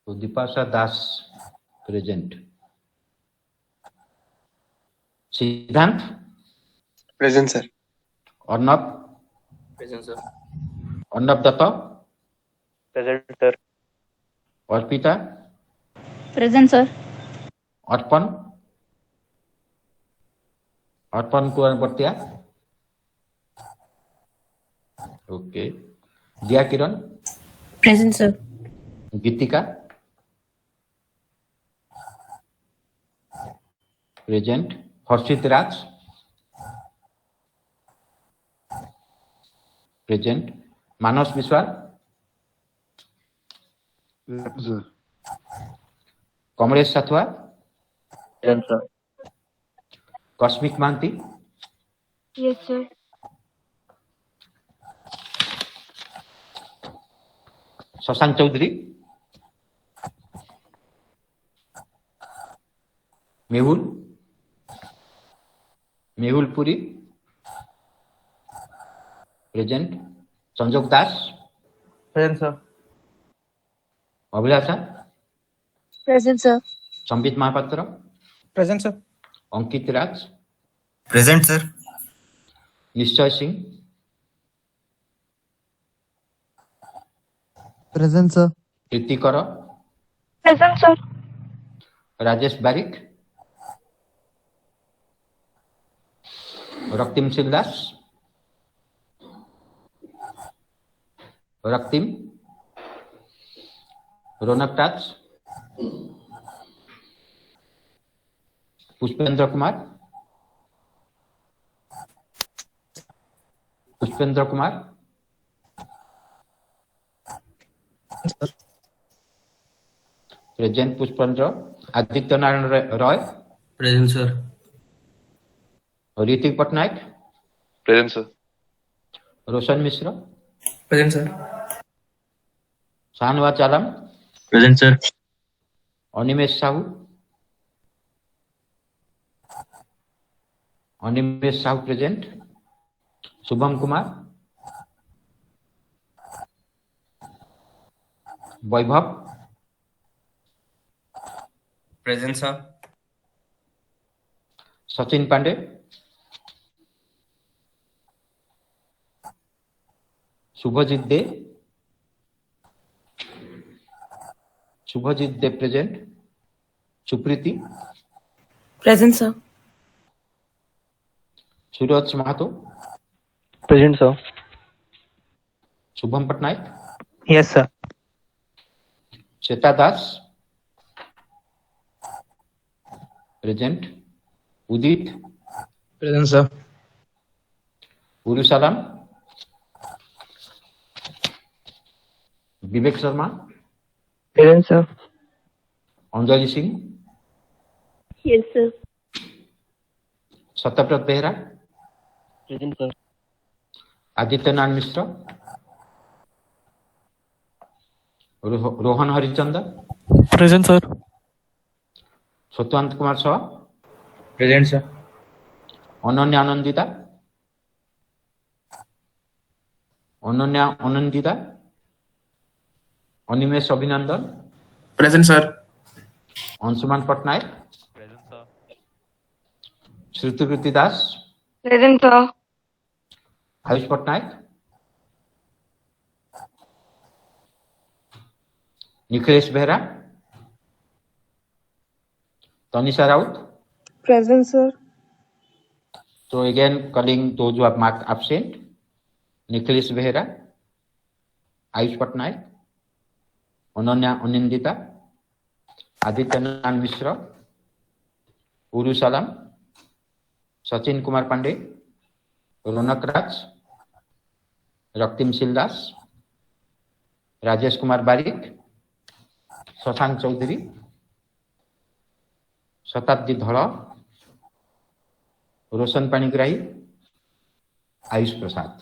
So Dipasha Das present. Siddhant, Present, sir. Arnab, Present, sir. Arnab Datta, Present, sir. Arpita, Present, sir. Arpan, Arpan Kumar Bhatia. Okay. Dia Kiran, Present, sir. Gitika, present. Harshit Raj, present. Manas Biswal, Sir. Kamlesh Sathwa, Present, sir. Cosmic Manti, Yes, sir. Shashank Chaudhary, Mehul Puri, present. Sanjog Das, Present, sir. Abhilasha, Present, sir. Sambit Mahapatra, Present, sir. Ankit Raj, Present, sir. Nishchay Singh, Present, sir. Priti Kara, Present, sir. Rajesh Barik, Raktim Sildas, Raktim, Ronak Raj, Pushpendra Kumar, present. Pushpendra, Aditya Narayan Roy, Present, sir. Ritik Patnaik, Present, sir. Roshan Mishra, Present, sir. Shahnawaz Alam, Present, sir. Animesh Sahu present. Shubham Kumar, Vaibhav, Present, sir. Sachin Pandey, Subhajit De present. Supriti, Present, sir. Suraj Mahato, Present, sir. Shubham Patnaik, Yes, sir. Shweta Das, present. Udit, Present, sir. Uru Salam, Vivek Sharma, Present, sir. Anjali Singh, Yes, sir. Satyaprat Behra, Present, sir. Aditya Naran Mishra, Rohan Harichandra, Present, sir. Satyant Kumar Shah, Present, sir. Ananya Anandita, Animesh Abhinandan, Present, sir. Anshuman Patnaik, Present, sir. Shruti Das, Present, sir. Ayush Patnaik, Nikhilesh Behra, Tanisha Raut. Present, sir. So again, calling those who have marked absent: Nikhilesh Behra, Ayush Patnaik, Ananya Anindita, Aditya Naran Mishra, Uru Salam, Sachin Kumar Pandey, Ronak Raj, Raktim Sildas, Rajesh Kumar Barik, Shashank Chaudhary, Shatabdi Dhara, Roshan Panigrahi, Ayush Prasad.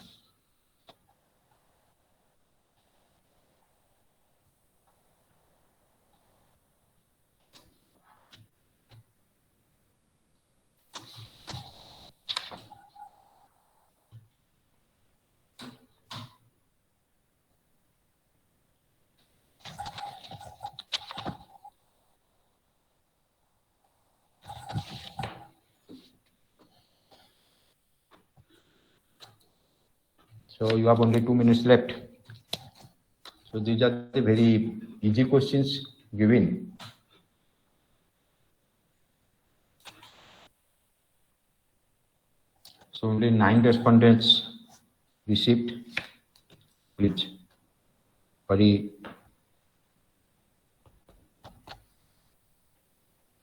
So you have only 2 minutes left. So these are the very easy questions given. So only 9 respondents received. Please hurry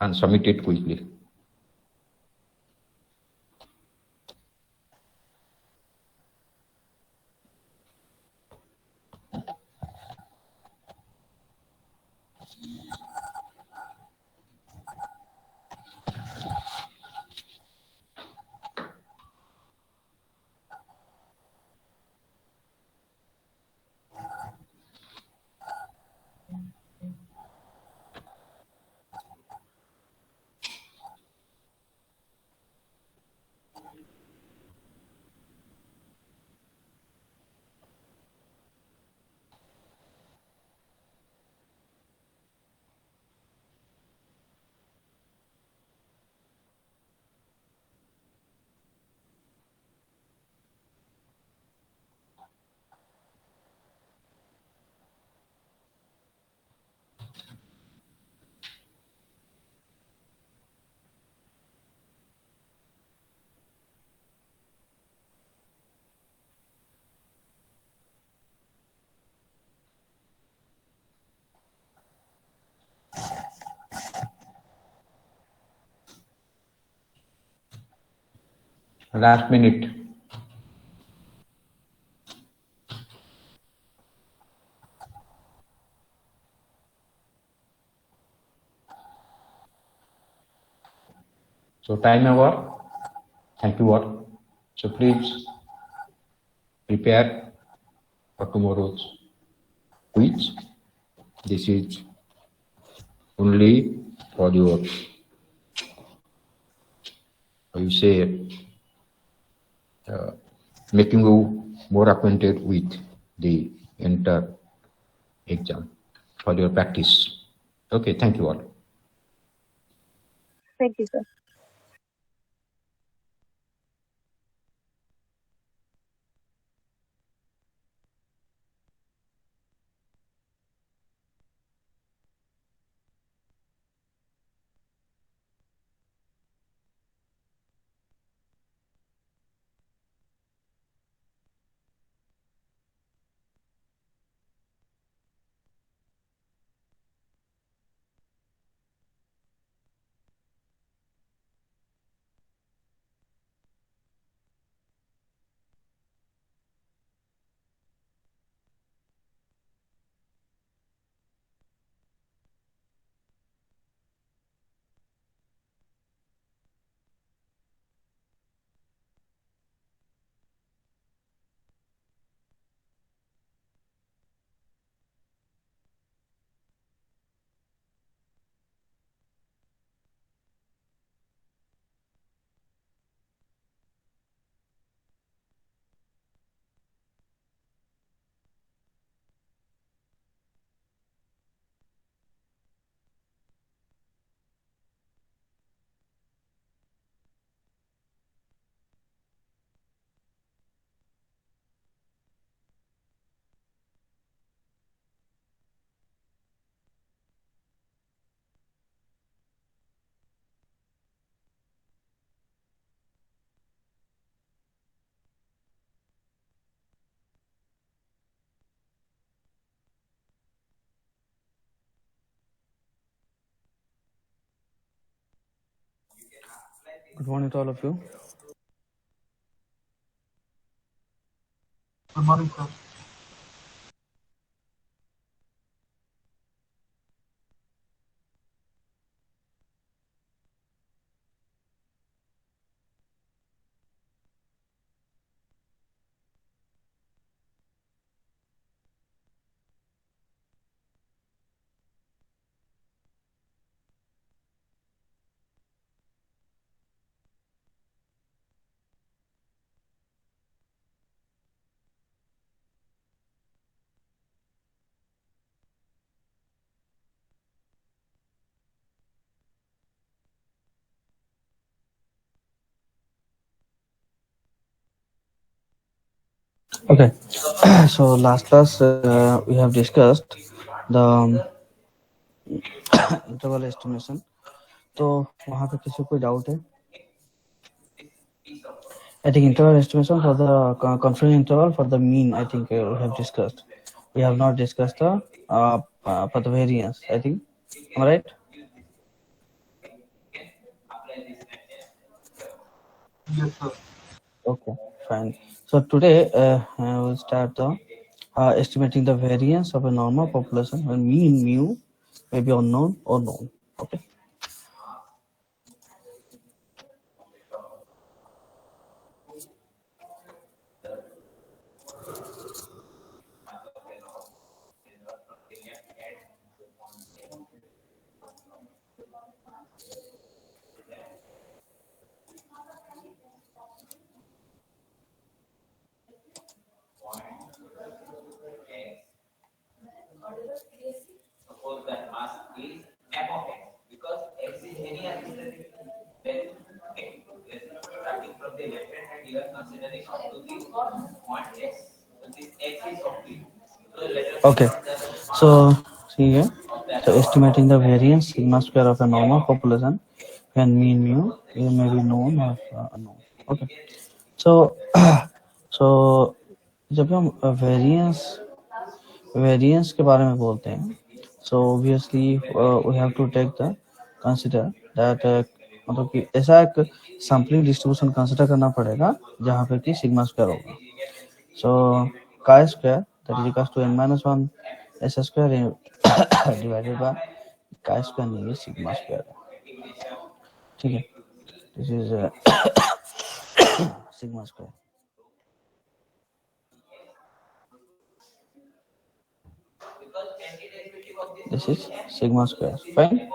and submit it quickly. Last minute. So time over. Thank you all. So please prepare for tomorrow's quiz. This is only for your, you say, making you more acquainted with the entire exam for your practice. Okay, thank you all. Thank you, sir. Good morning to all of you. Good morning, sir. Okay. So last class we have discussed the interval estimation. तो वहाँ पे किसी को doubt है? I think interval estimation for the confidence interval for the mean. I think we have discussed. We have not discussed the for the variance. I think. Am I right? Yes, sir. Okay, fine. So today we'll start the estimating the variance of a normal population when mean mu may be unknown or known. Okay. Okay. So see here. So estimating the variance sigma square of a normal population when mean mu may be known or unknown. Okay. So so जब हम variance के बारे में बोलते हैं, so obviously we have to take the consider that मतलब कि ऐसा एक सैम्पलिंग डिस्ट्रीब्यूशन कंसिडर करना पड़ेगा जहाँ पे कि सिग्मा स्क्वायर होगा. So chi square that is equals to n minus 1 s square divided by chi square नहीं है sigma square. ठीक है, this is sigma square. This is sigma square. Fine.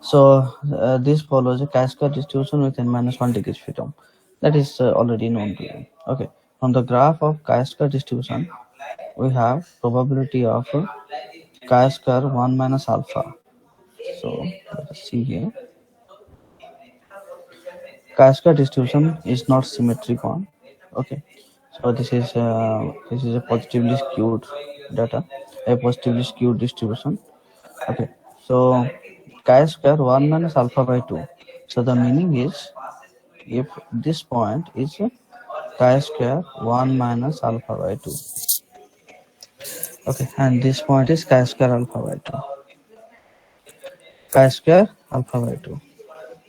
So this follows a chi-square distribution with n minus 1 degrees freedom. That is already known to you. Okay. From the graph of chi-square distribution, we have probability of chi-square 1 minus alpha. So let us see here. Chi-square distribution is not symmetric one. Okay. So this is a positively skewed data, a positively skewed distribution. Okay. So chi square 1 minus alpha by 2. So the meaning is if this point is chi square 1 minus alpha by 2. Okay, and this point is chi square alpha by 2. Chi square alpha by 2.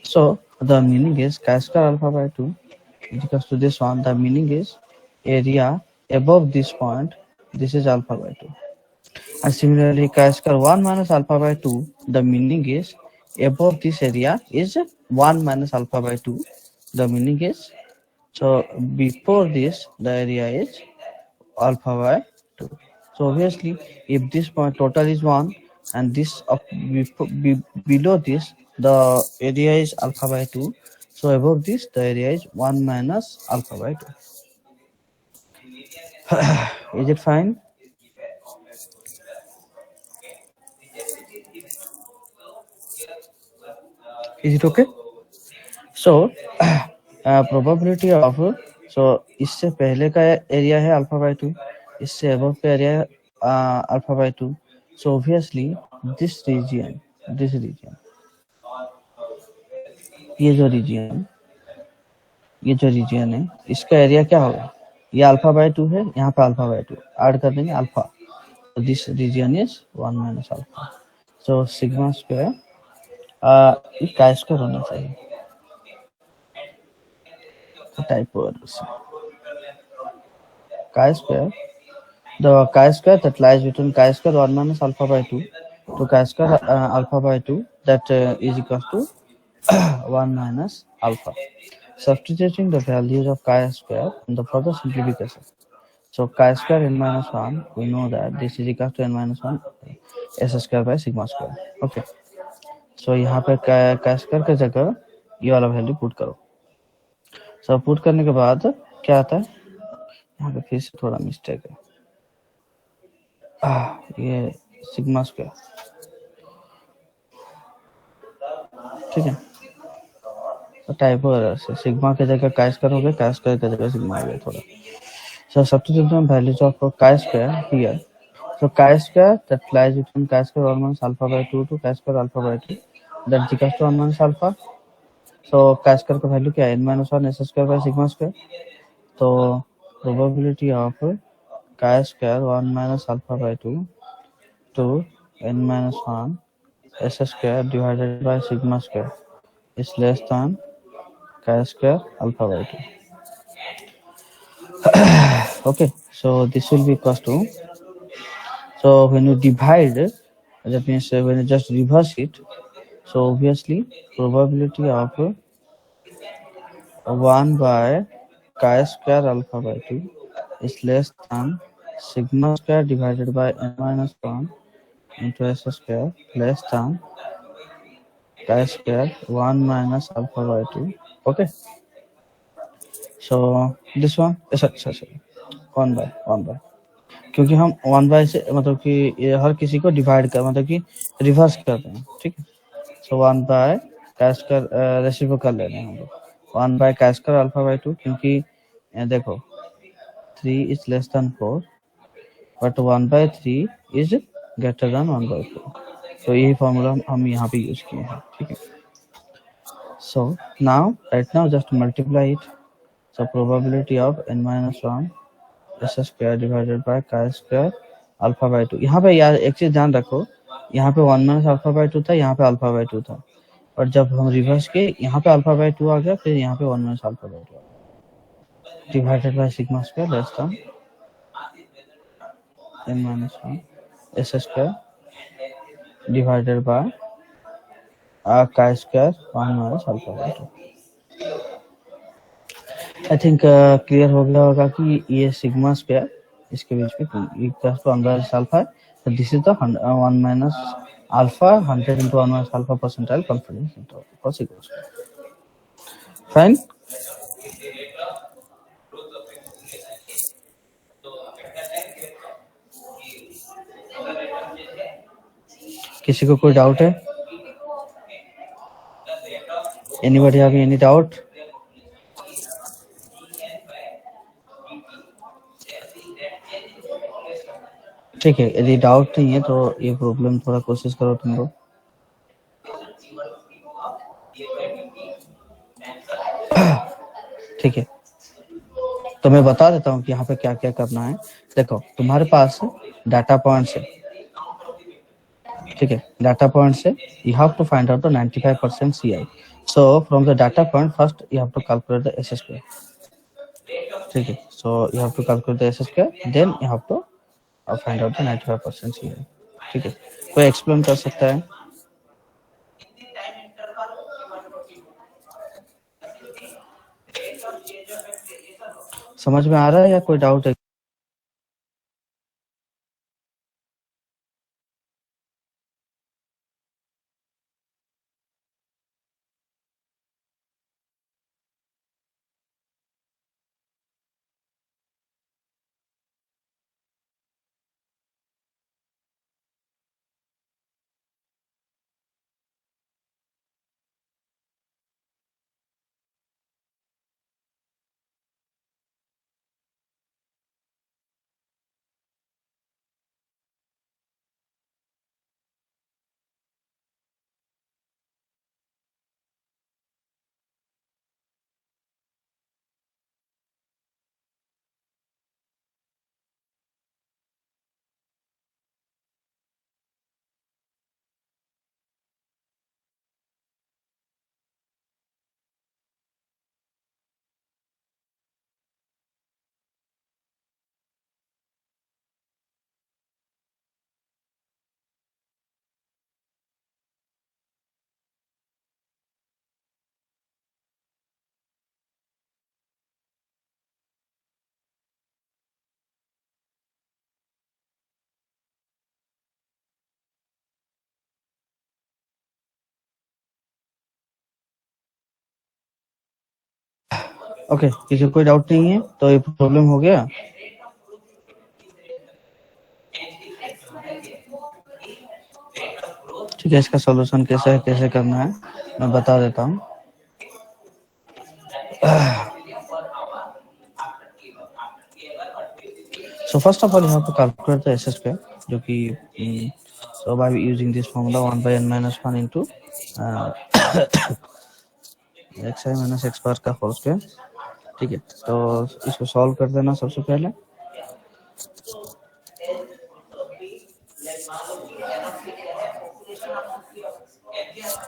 So the meaning is chi square alpha by 2 is equals to this one. The meaning is area above this point, this is alpha by 2. And similarly, chi square 1 minus alpha by 2, the meaning is above this area is 1 minus alpha by 2. The meaning is, so before this, the area is alpha by 2. So obviously, if this point total is 1 and this below this, the area is alpha by 2. So above this, the area is 1 minus alpha by 2. Is it fine? Is it okay? So probability of, so इससे पहले का area है alpha by 2, इससे above का area है alpha by 2. So obviously this region, ये जो reason है, इसका एरिया क्या होगा? ये अल्फा बाय 2 है, यहाँ पे अल्फा बाय 2 ऐड कर देंगे alpha. So this region is 1 minus alpha. So sigma square ये chi square होना चाहिए. Typo chi square, the chi square that lies between chi square 1 minus alpha by 2 to chi square alpha by 2, that is equal to 1 minus alpha. Substituting the values of chi square in the further simplification. So chi square n minus 1, we know that this is equal to n minus 1 s square by sigma square. Okay. So यहाँ पे chi square की जगह ये वाला value put करो. So put करने के बाद क्या आता है? यहाँ पे फिर से थोड़ा मिस्टेक है. ये सिग्मा स्क्वायर, ठीक है, तो टाइपो एरर से सिग्मा की जगह chi स्क्वायर हो गया, chi स्क्वायर की जगह सिग्मा आ गया थोड़ा. So substituting values of chi-square here. So chi-square that lies between chi-square 1 minus alpha by 2 to chi-square alpha by 2, that is equals to 1 minus alpha. So chi-square का value क्या है? n minus 1 s square by sigma square. तो probability of chi-square 1 minus alpha by 2 to n minus 1 s square divided by sigma square is less than chi-square alpha by 2. Okay, so this will be equals to, so when you divide, that means when you just reverse it, so obviously probability of 1 by chi-square alpha by 2 is less than sigma square divided by n minus 1 into s square less than chi-square 1 minus alpha by 2. Okay, so this one is 1 by, क्योंकि हम 1 bye से मतलब कि ये हर किसी को divide कर मतलब कि रिवर्स कर रहे हैं, ठीक है। सो 1 बाय chi-square रेसिप्रोकल ले रहे हैं हम लोग 1 बाय chi-square अल्फा बाय 2, क्योंकि देखो 3 is less than 4 but 1 by 3 is greater than 1 by 4, तो यही फॉर्मूला हम यहाँ पे यूज किए हैं, ठीक है। So now right now just multiply it, so probability of n minus 1 s square divided by chi-square alpha by 2। यहाँ पे यार एक चीज ध्यान रखो, यहाँ पे 1 minus अल्फा बाय 2 था, यहाँ पे अल्फा बाय 2 था, और जब हम रिवर्स किए यहाँ पे अल्फा बाय 2 आ गया, फिर यहाँ पे 1 minus अल्फा बाय 2 आ गया, divided by sigma square less than n minus 1 s square divided by chi-square 1 minus alpha by 2। I think clear हो गया होगा कि ये सिग्मा स्क्वायर इसके बीच में इक्वल टू 1 अल्फा है, तो this is the 1 minus alpha 100 into 1 minus alpha percentile confidence interval for sigma square. Fine. किसी को कोई डाउट है? Anybody have any doubt? ठीक है, यदि डाउट नहीं है तो ये प्रॉब्लम थोड़ा कोशिश करो तुम लोग। ठीक है, तो मैं बता देता हूँ कि यहाँ पे क्या क्या करना है। देखो तुम्हारे पास डाटा पॉइंट है, ठीक है, डाटा पॉइंट से you have to find out the 95% CI. So from the data point first you have to calculate the S square. ठीक है, so you have to calculate the S square, then you have to find out the 95% CI. ठीक है, कोई explain कर सकता है? समझ में आ रहा है या कोई डाउट है? ओके, किसी को कोई डाउट नहीं है तो ये प्रॉब्लम हो गया। ठीक है, इसका सॉल्यूशन कैसे करना है मैं बता देता हूँ। So first of all, you have to calculate the s square, जो कि so by using this formula 1 by n minus 1 into xi minus x bar का होल स्क्वायर. ठीक है, तो इसको सॉल्व कर देना सबसे पहले.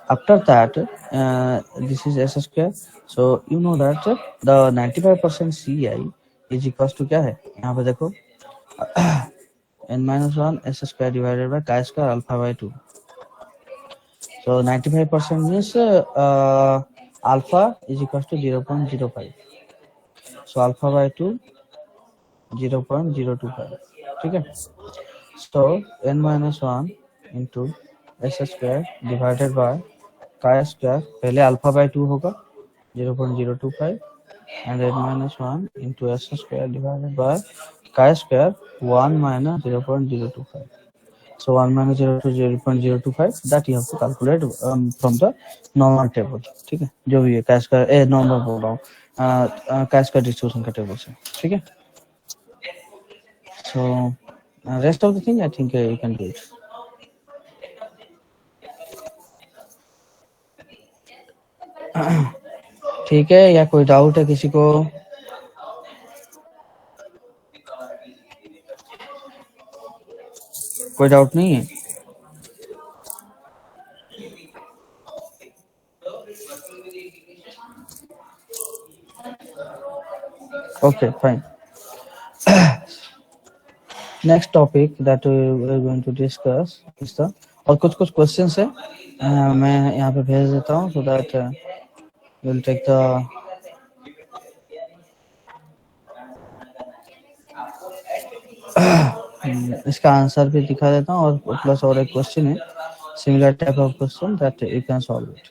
After that, this is s square. So you know that the 95% ci is equals to क्या है, यहाँ पे देखो n minus 1 s square divided by chi square alpha by 2. So 95% means alpha is equals to 0.05. So alpha by 2 0.025. ठीक है, so n minus 1 into s square divided by chi square, पहले alpha by 2 होगा 0.025 and n minus 1 into s square divided by chi square 1 minus 0.025. So 1 minus 0.025 that you have to calculate from the normal table. ठीक है, जो भी है chi square normal बोल रहा हूँ, chi square distribution का टेबल से. ठीक है, so rest of the thing I think you can do it. ठीक है, या कोई डाउट है किसी को? कोई डाउट नहीं है? Okay, fine. Next topic that we are going to discuss is the, और कुछ questions है, मैं यहाँ पे भेज देता हूँ so that we'll take the इसका आंसर भी दिखा देता हूँ और प्लस और एक क्वेश्चन है similar type of question that you can solve it.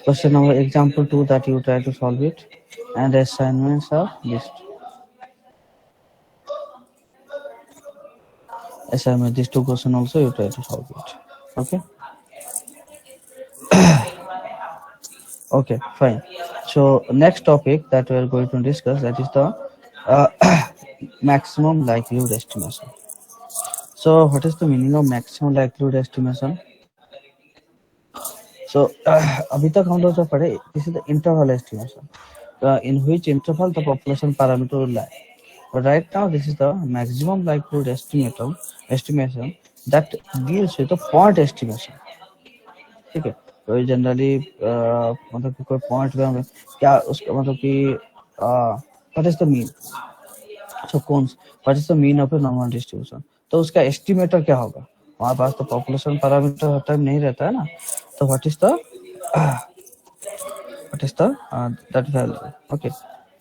Question number example 2 that you try to solve it and assignments are list. Assignment these two question also you try to solve it. Okay. Okay, fine. So next topic that we are going to discuss, that is the maximum likelihood estimation. So what is the meaning of maximum likelihood estimation? So अभी तक हम लोग जो पढ़े, this is the interval estimation, in which interval the population parameter will lie. But right now this is the maximum likelihood estimation that deals with the point estimation. ठीक है, तो generally मतलब कि कोई पॉइंट में हमें क्या उसका मतलब कि what is the mean, so what is the mean of a normal distribution, तो उसका एस्टिमेटर क्या होगा. हमारे पास तो पॉपुलेशन पैरामीटर हर टाइम नहीं रहता है ना, तो what is the that value. Okay,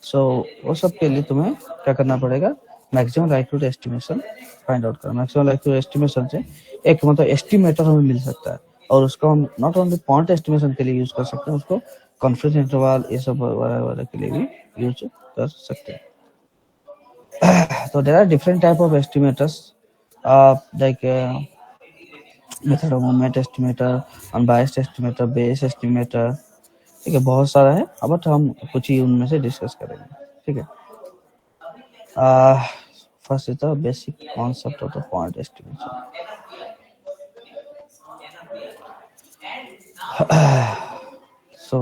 so वो सब के लिए तुम्हें क्या करना पड़ेगा, maximum likelihood estimation find out करना. मैक्सिमम लाइक्लीहुड एस्टिमेशन से एक मतलब एस्टिमेटर हमें मिल सकता है और उसको हम नॉट ओनली पॉइंट एस्टिमेशन के लिए यूज कर सकते हैं, उसको कॉन्फिडेंस इंटरवल ये सब वगैरह के लिए भी यूज कर सकते हैं. तो there are different type of estimators like method of movement estimator, unbiased estimator, base estimator. ठीक है, बहुत सारा है, बट हम कुछ ही उनमें से डिस्कस करेंगे. ठीक है, first is the basic concept of the point estimation. So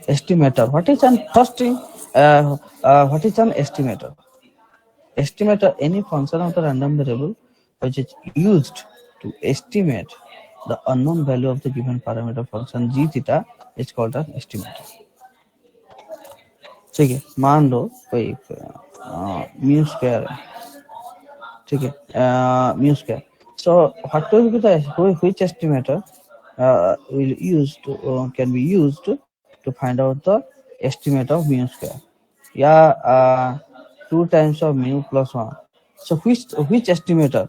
estimator, what is an first thing, what is an estimator? Estimator, any function of the random variable which is used to estimate the unknown value of the given parameter function g theta is called an estimator. ठीक है, मान लो कोई mu square है. ठीक है, mu square. So what will be the which estimator can be used to find out the estimate of mu square, या 2 times of mu plus 1. So which estimator,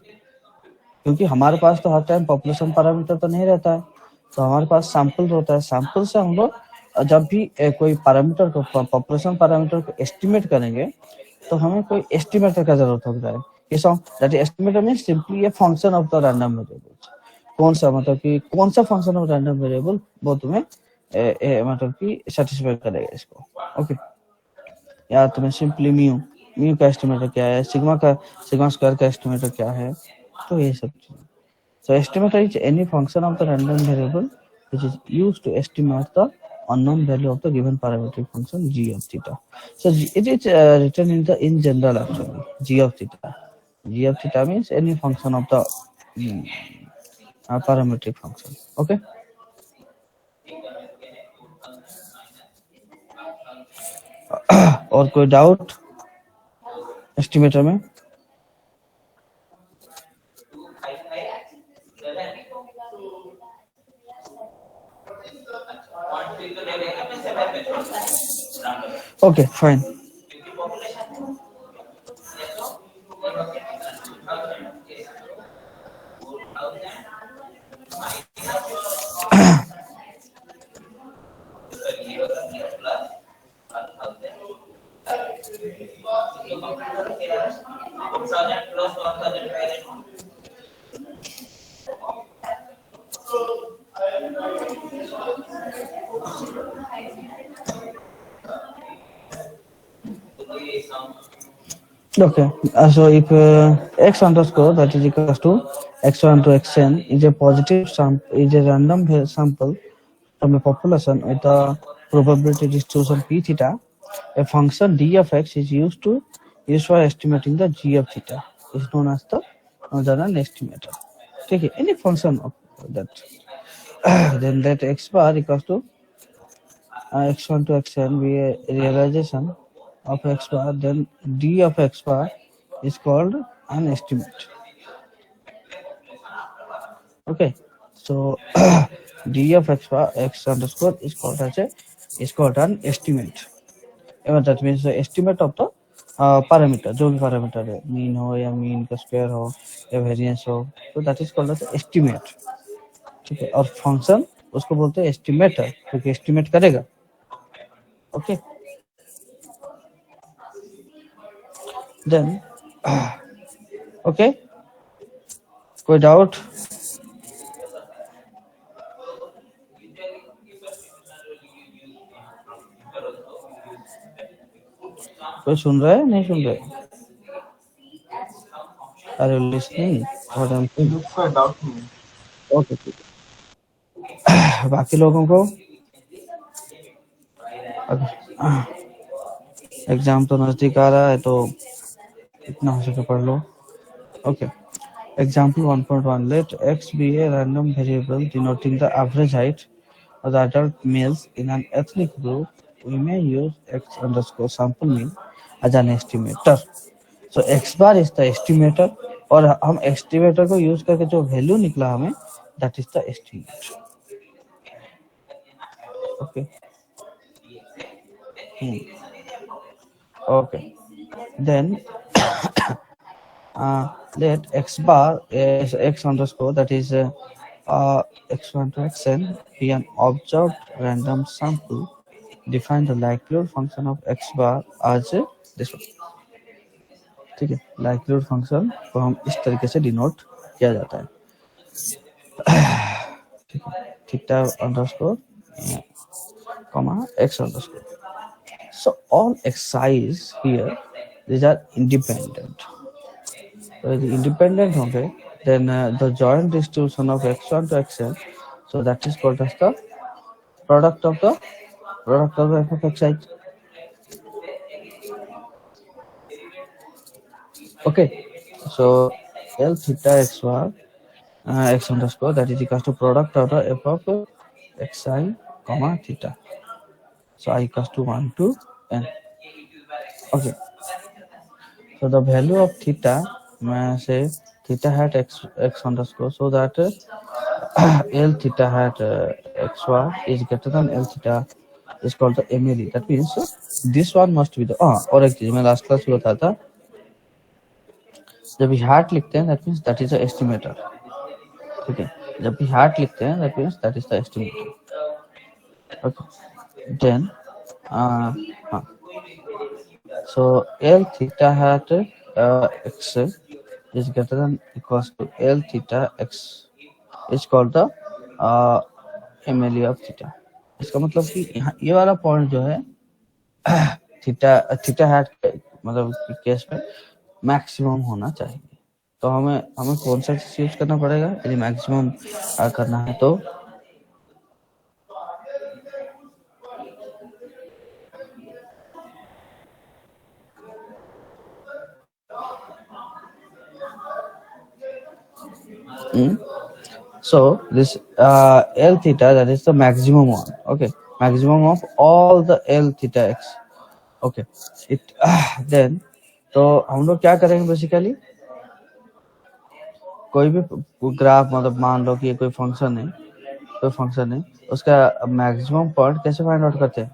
क्योंकि हमारे पास तो हर टाइम पॉपुलेशन पैरामीटर तो नहीं रहता है, तो हमारे पास सैंपल होता है. सैंपल से हम लोग जब भी कोई पैरामीटर को, पॉपुलेशन पैरामीटर को एस्टिमेट करेंगे तो हमें कोई एस्टिमेटर का जरूरत होता है. That estimator means simply a function of the random variable. कौन सा मतलब कि कौन सा फंक्शन ऑफ रैंडम वेरिएबल वो तुम्हें मतलब कि सेटिस्फाई करेगा इसको. ओके, या तुम्हें सिंपली म्यू म्यू का एस्टिमेटर क्या है, सिग्मा स्क्वायर का एस्टिमेटर क्या है, तो ये सब चीजें. So estimator is any function of the random variable which is used to estimate the unknown value of the given parametric function g of theta. So it is written in general actually, g of theta. G of theta means any function of the parametric function. Okay. और कोई doubt estimator में? Okay, fine. Okay, so if x underscore that is equals to x1 to xn is a positive sample, is a random sample from a population with a probability distribution p theta, a function d of x is used for estimating the g of theta. Is known as the Jordan estimator. Okay, any function of that. Then let x bar equals to x1 to xn be a realization of x bar, then d of x bar is called an estimate. Okay, so d of x bar x underscore is called an estimate. That means the estimate of the parameter, जो भी parameter है, mean हो या mean का square हो या variance हो, so that is called as estimate. ठीक है, और function उसको बोलते हैं estimator, क्योंकि estimate करेगा. Okay. Then okay, कोई डाउट? कोई सुन रहा है, नहीं सुन रहे? Are you listening? What I'm saying? Look for doubt me. Okay, ठीक है. बाकी लोगों को एग्जाम तो नजदीक आ रहा है, तो इतना हो सके पढ़ लो. Okay. Example 1.1. Let x be a random variable denoting the average height of the adult males in an ethnic group. We may use x underscore sample mean as an estimator. So x bar is the estimator, और हम estimator को use करके जो value निकला हमें, that is the estimate. Okay. Okay. Then let x bar is x underscore that is x1 to xn be an observed random sample. Define the likelihood function of x bar as this one. ठीक है, likelihood function को हम इस तरीके से denote किया जाता है. ठीक है, theta underscore comma x underscore. So all xi's here, these are independent. So the independent होंगे, then the joint distribution of x1 to xn, so that is called as the product of f of xi. Okay, so L theta x bar x underscore that is equals to product of the f of xi comma theta. So I equals to 1 to n. Okay. So the value of theta, मैं say theta hat x underscore, so that L theta hat xy is greater than L theta is called the MLE. That means this one must be the और एक चीज मैं last class में बताया था, जब भी hat लिखते हैं that means that is the estimator. ठीक है, जब भी hat लिखते हैं that means that is the estimator. Okay. Then so L theta hat x is greater than equals to L theta x is called the MLE of theta. इसका मतलब कि यहाँ ये वाला पॉइंट जो है थीटा हैट मतलब केस में मैक्सिमम होना चाहिए। तो हमें हमें कौन सा यूज करना पड़ेगा यदि मैक्सिमम करना है तो so this L theta, that is the maximum one. Okay, maximum of all the L theta x. Okay, it then तो हम लोग क्या करेंगे बेसिकली, कोई भी ग्राफ मतलब मान लो कि ये कोई फंक्शन है, उसका मैक्सिमम पॉइंट कैसे फाइंड आउट करते हैं?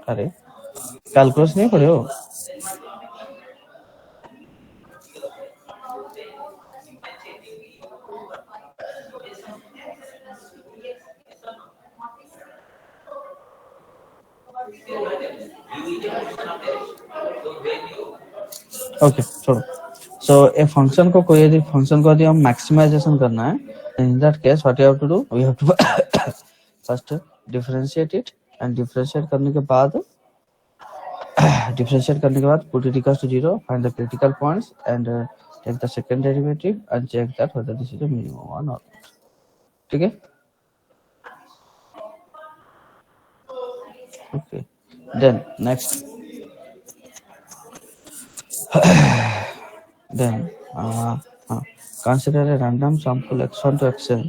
अरे कैलकुलस नहीं पढ़े हो? ओके छोड़ो। सो ए फंक्शन को कोई यदि फंक्शन को यदि हम मैक्सिमाइजेशन करना है, in that case what you have to do, we have to first differentiate it, and differentiate करने के बाद put it equals to 0, find the critical points and take the second derivative and check that whether this is a minimum or not. ठीक है, okay. Then next, then consider a random sample x1 to xn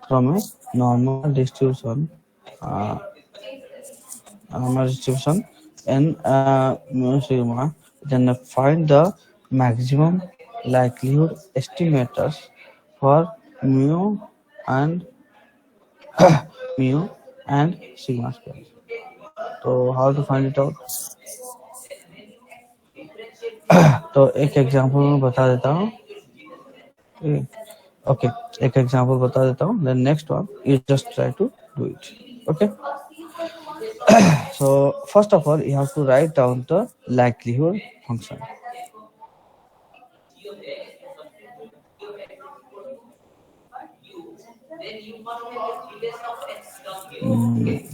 from a normal distribution n mu sigma, then find the maximum likelihood estimators for mu and mu and sigma square. So how to find it out? तो एक example मैं बता देता हूँ। Okay, एक example बता देता हूँ, then next one you just try to do it. Okay, so first of all you have to write down the likelihood function.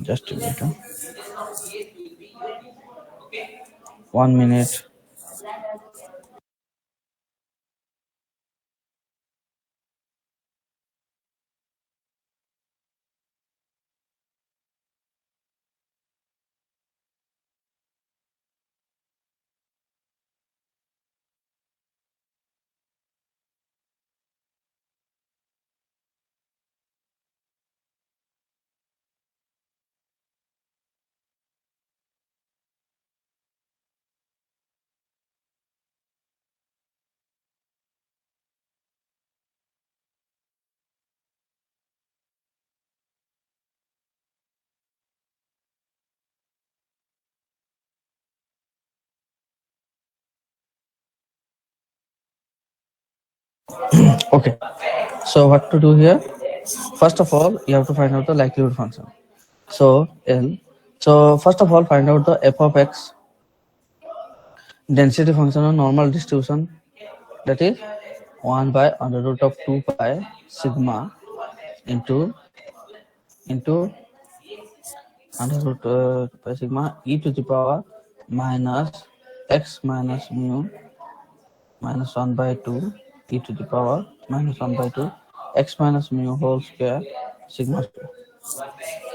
Just a minute, 1 minute. Okay, so what to do here? First of all you have to find out the likelihood function. So L, so first of all find out the f of x, density function of normal distribution, that is 1 by under root of 2 pi sigma into under root by sigma e to the power minus x minus mu minus 1 by 2 e to the power minus 1 by 2 x minus mu whole square sigma square.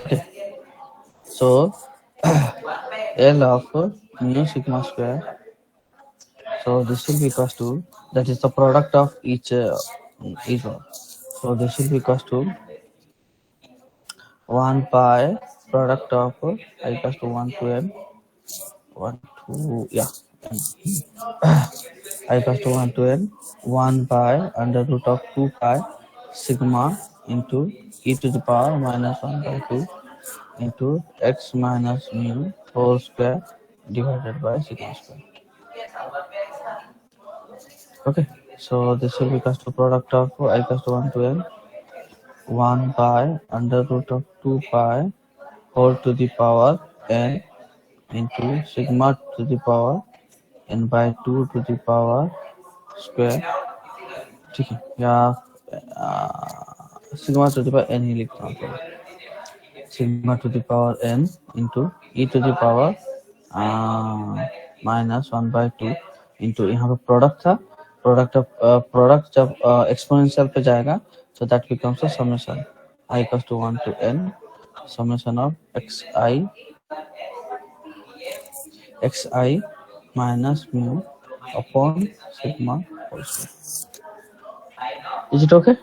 Okay, so L of mu sigma square, so this will be equals to, that is the product of each one, so this will be equals to 1 pi product of I equals to 1 to n 1 to I equals to 1 to n 1 by under root of 2 pi sigma into e to the power minus 1 by 2 into x minus mu whole square divided by sigma square. Okay, so this will be equals to product of I equals to 1 to n 1 by under root of 2 pi whole to the power n into sigma to the power n by 2 to the power square, ठीक है, या sigma to the power n ही लिखता हूँ, sigma to the power n into e to the power -1/2 into, यहाँ पे product था, product जब एक्सपोनेंशियल पे जाएगा so that becomes a summation I equals to 1 to n summation of xi minus mu upon sigma whole square. Is it okay?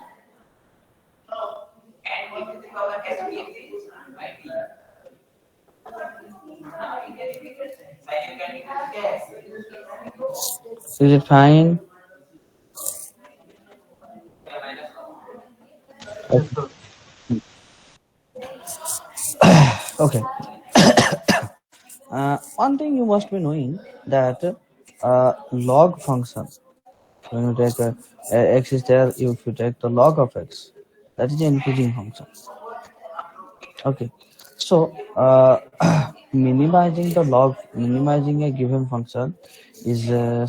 Is it fine? Yes, sir. Okay. One thing you must be knowing that log function, when you take x is there, if you take the log of x, that is an increasing function. Okay, so minimizing a given function is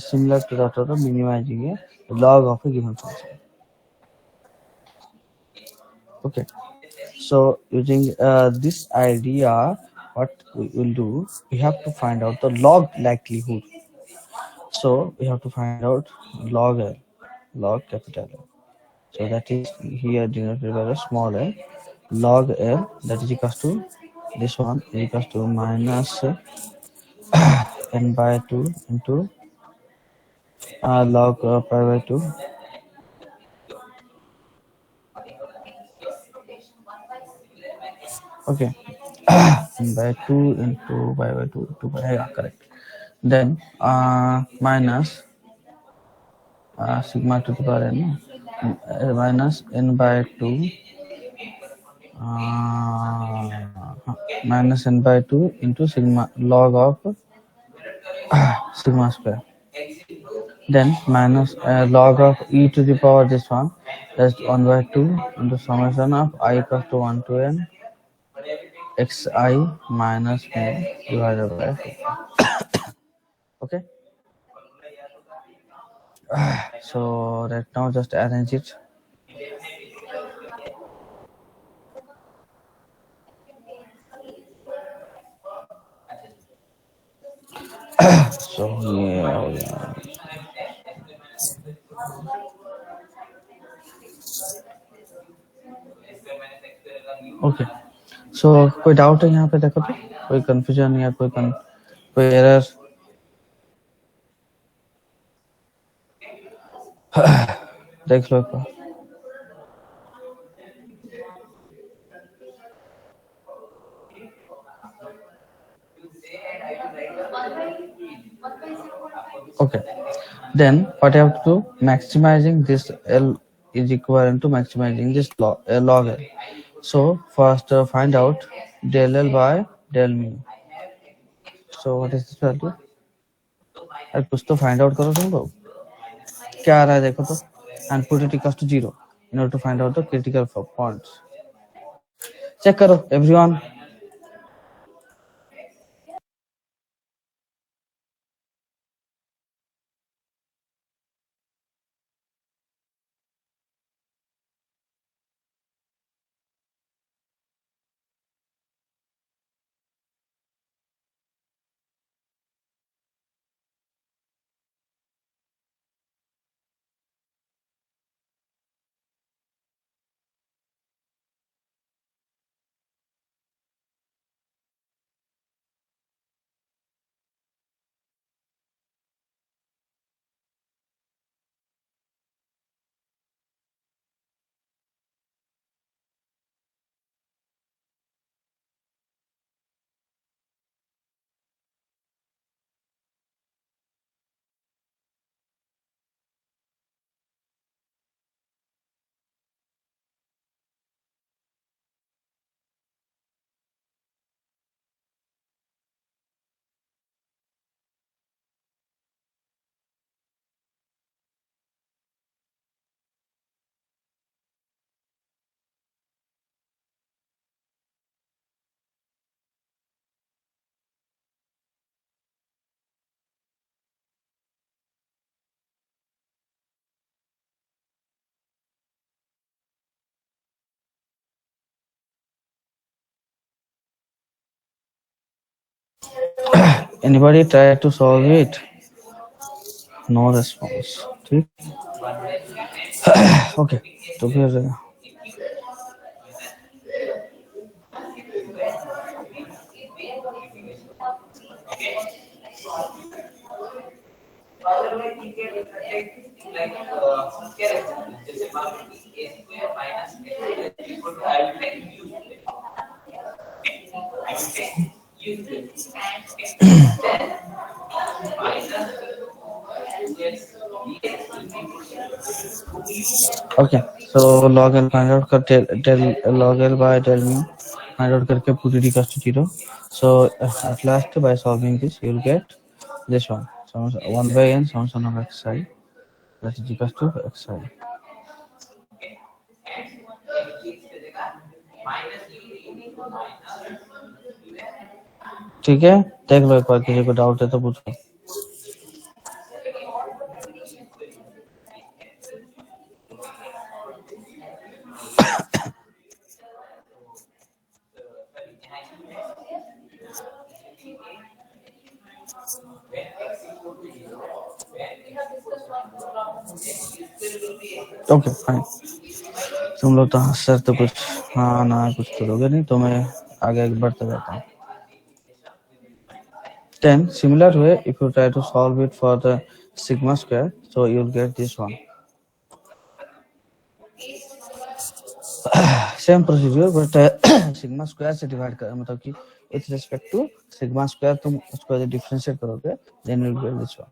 similar to that of minimizing a log of a given function. Okay, so using this idea, what we will do, we have to find out the log likelihood. So we have to find out log L, log capital L. So that is here denoted by a small l. Log L, that is equals to this one is equals to minus n by 2 into log pi by 2. Okay, n by 2 into pi by 2, 2 by, yeah, correct. Then minus sigma to the power n minus n by 2 minus n by 2 into sigma log of sigma square. Then minus log of e to the power this one, that's 1 by 2 into summation of I equals to 1 to n xi minus mu divided by 2. Okay, so right now just arrange it. So yeah. Okay, so कोई doubt है यहाँ पे, देखो तो कोई confusion या कोई error? देख लो एक बार। Okay, then what you have to do, maximizing this L is equivalent to maximizing this log L. So first find out del L by del mu. So what is this value? अरे कुछ तो find out करो तुम लोग, क्या आ रहा है देखो तो, and put it equals to 0 in order to find out the critical points. Check करो everyone. Anybody try to solve it? No response. ठीक. Okay. तो फिर okay. So log L find out कर del log L by del mu find out करके put it equals to 0. So at last by solving this you will get this one. So 1 by n summation of xi that is equals to xi. ठीक है, देख लो एक बार, किसी को doubt है तो पूछो. Okay fine. तुम लोग तो सर तो कुछ हाँ ना कुछ करोगे नहीं, तो मैं आगे बढ़ते रहता हूँ. Then similar way, if you try to solve it for the sigma square, so you'll get this one. Same procedure, but sigma square से divide कर, मतलब कि with respect to sigma square तुम उसको differentiate करोगे, then you'll get this one.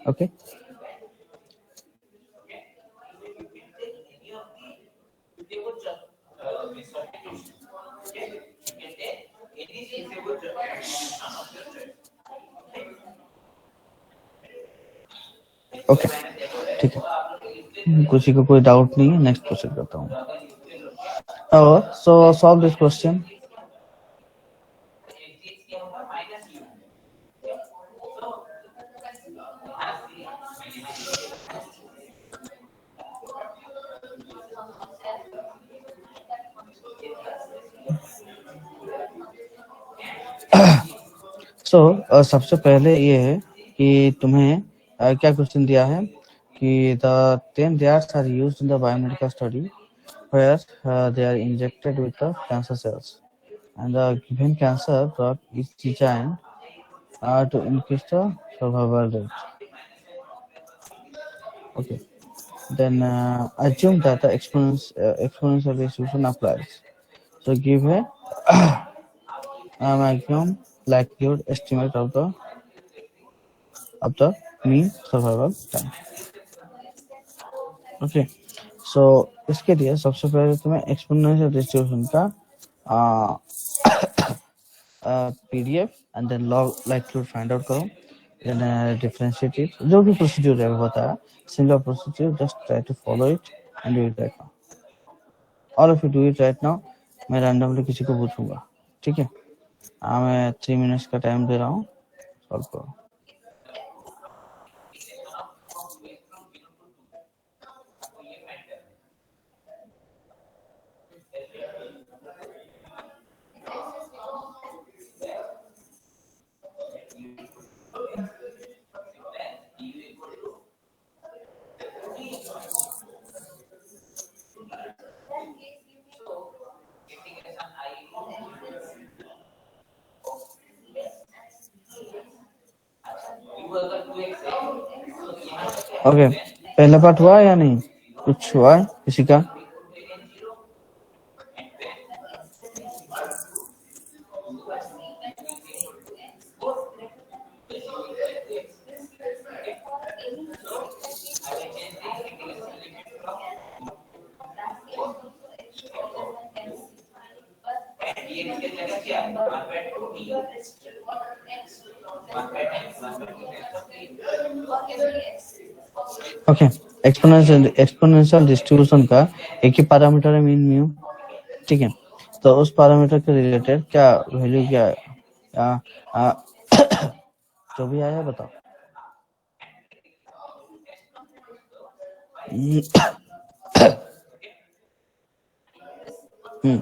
Okay. Okay ठीक है, किसी को कोई डाउट नहीं है, नेक्स्ट क्वेश्चन करता हूँ. और सो सॉल्व दिस क्वेश्चन. सो सबसे पहले ये है कि तुम्हें क्या क्वेश्चन दिया है कि the 10 rats are used in the biomedical study where they are injected with the cancer cells and the given cancer drug is designed to increase the survival rate. Okay. Then assume that the exponential distribution applies. So give a maximum likelihood estimate of the mean survival time. Okay. So इसके लिए सबसे पहले तुम्हें exponential distribution का PDF and then log likelihood find out करो, then differentiate it. जो भी procedure है वो बताया, similar procedure, just try to follow it and do it right now. All of you do it right now. मैं randomly किसी को पूछूंगा, ठीक है? मैं 3 minutes का टाइम दे रहा हूँ, सॉल्व करो. ओके, पहला पार्ट हुआ या नहीं? कुछ हुआ है किसी का? ओके, एक्सपोनेंशियल डिस्ट्रीब्यूशन का एक ही पैरामीटर है मीन म्यू, ठीक है? तो उस पैरामीटर के रिलेटेड क्या वैल्यू क्या है? जो भी आया बताओ. Hmm.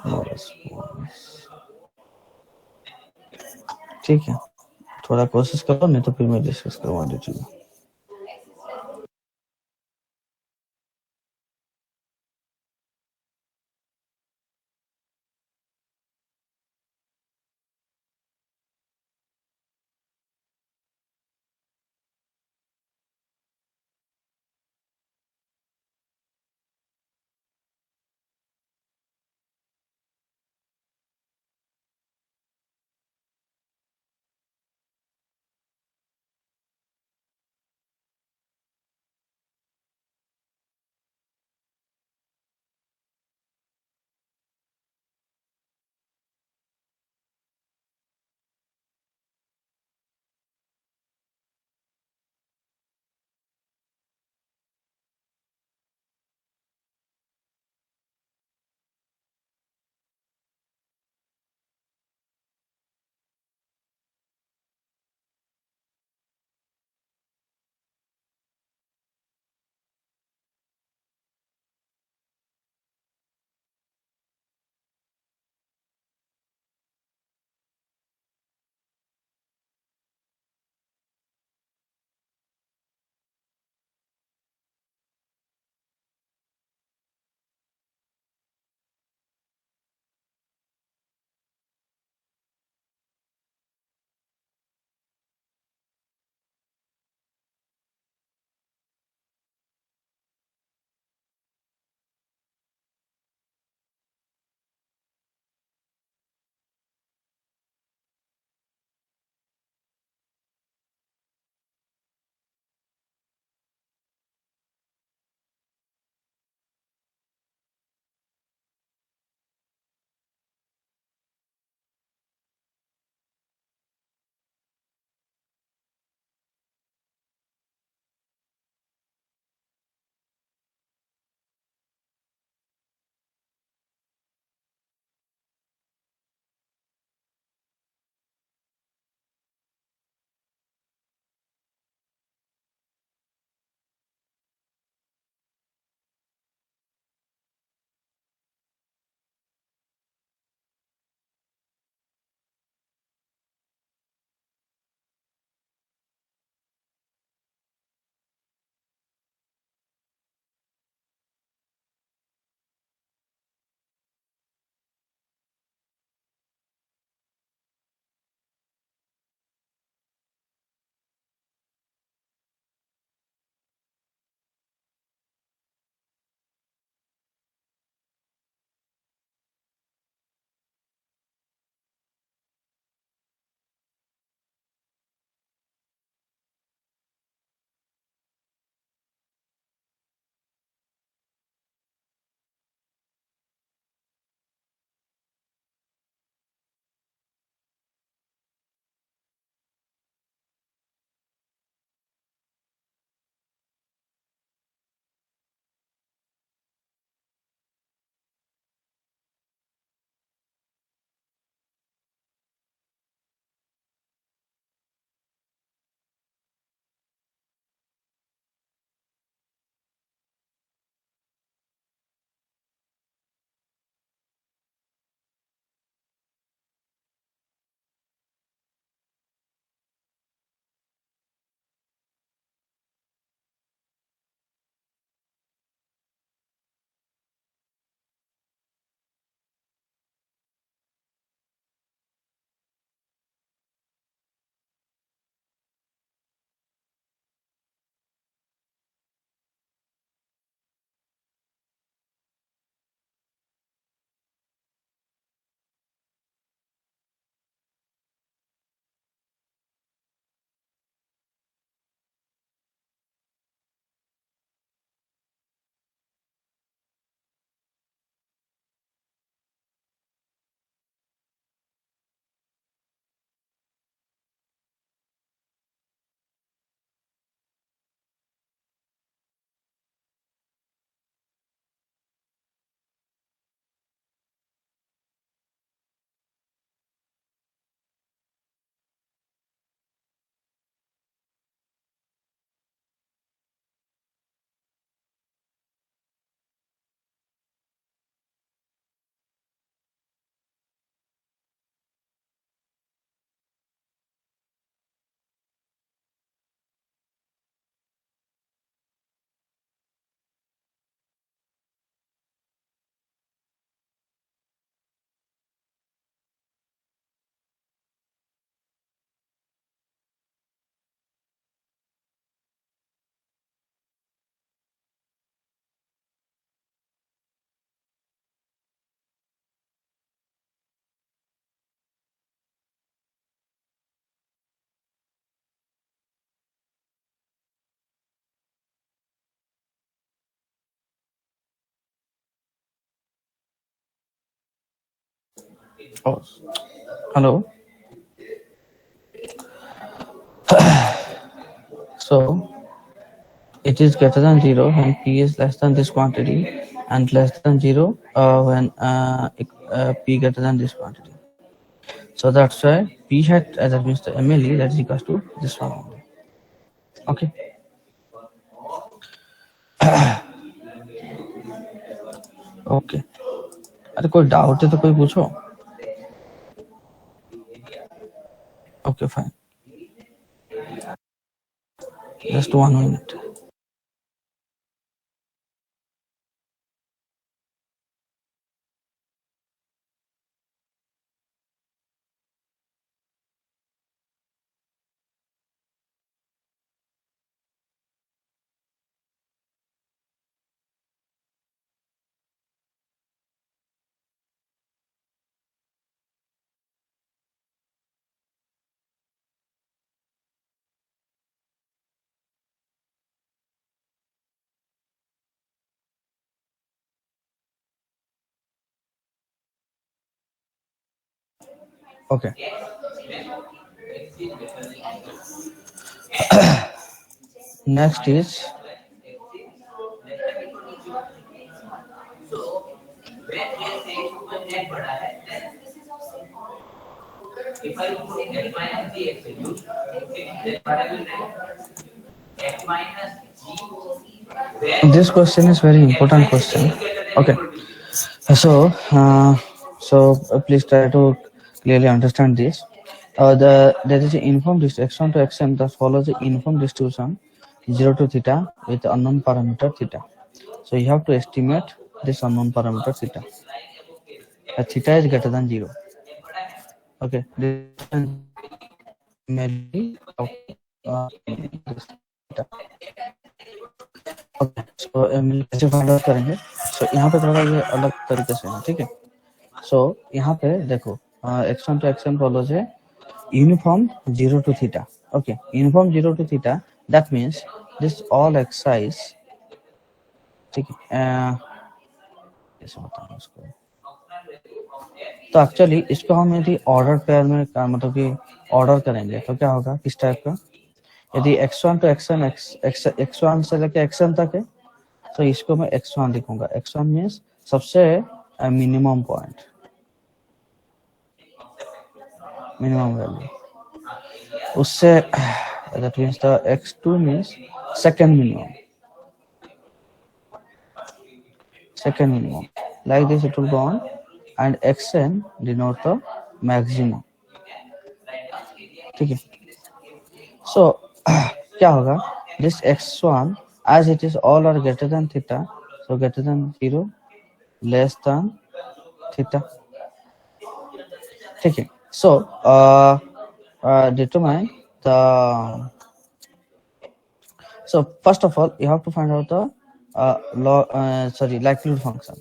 No response. ठीक है, थोड़ा कोशिश करो, नहीं तो फिर मैं डिस्कस करवा दीजिएगा। Oh, hello. So it is greater than 0 when P is less than this quantity, and less than 0 when P greater than this quantity. So that's why P hat, that means the MLE, that is equals to this one only. Okay. Okay. अरे कोई doubt है तो कोई पूछो. Okay, fine. Just 1 minute. Okay. Next is this question is very important question. Okay. So please try to clearly understand this. There is an uniform x1 to xm that follows the uniform distribution 0 to theta with unknown parameter theta. So you have to estimate this unknown parameter theta. Theta is greater than 0. Okay. This may be this theta. Okay. So कैसे find out करेंगे? So यहाँ पे थोड़ा ये अलग तरीके से है, ठीक है? So यहाँ पे देखो x1 to xm follows है uniform 0 to theta. Okay, uniform 0 to theta. That means this all x's, ठीक है? कैसे बताऊँ इसको? तो एक्चुअली इसको हम यदि ऑर्डर पेयर में मतलब कि ऑर्डर करेंगे तो क्या होगा, किस टाइप का? यदि x1 to xn x1 से लेके xn तक है तो इसको मैं x1 लिखूंगा. x1 मीन्स सबसे मिनिमम पॉइंट, मिनिमम वैल्यू. उससे that means the x2 means second minimum. Second minimum. Like this it will go on, and xn denote the maximum. ठीक है? So क्या होगा? This x1 as it is all are greater than theta, so greater than 0, less than theta. ठीक है? So determine the. So first of all you have to find out the likelihood function.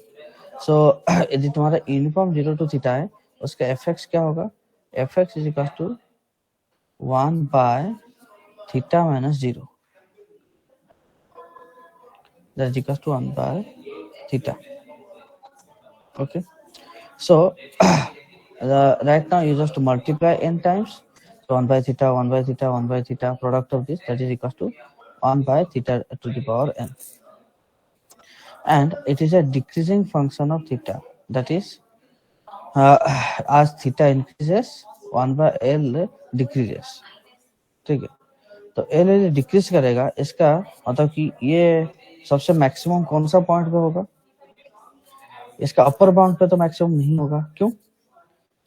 So यदि तुम्हारा uniform 0 to theta है उसका fx क्या होगा? fx is equal to 1 by theta minus 0. That is equal to 1 by theta. Okay. So right now you just multiply n times. So 1 by theta, 1 by theta, 1 by theta, product of this, that is equal to 1 by theta to the power n. And it is a decreasing function of theta. That is, as theta increases, 1 by l decreases. ठीक है? तो l decrease करेगा, इसका मतलब कि ये सबसे maximum कौन सा पॉइंट पे होगा? इसका अपर बाउंड पे तो मैक्सिमम नहीं होगा. क्यों?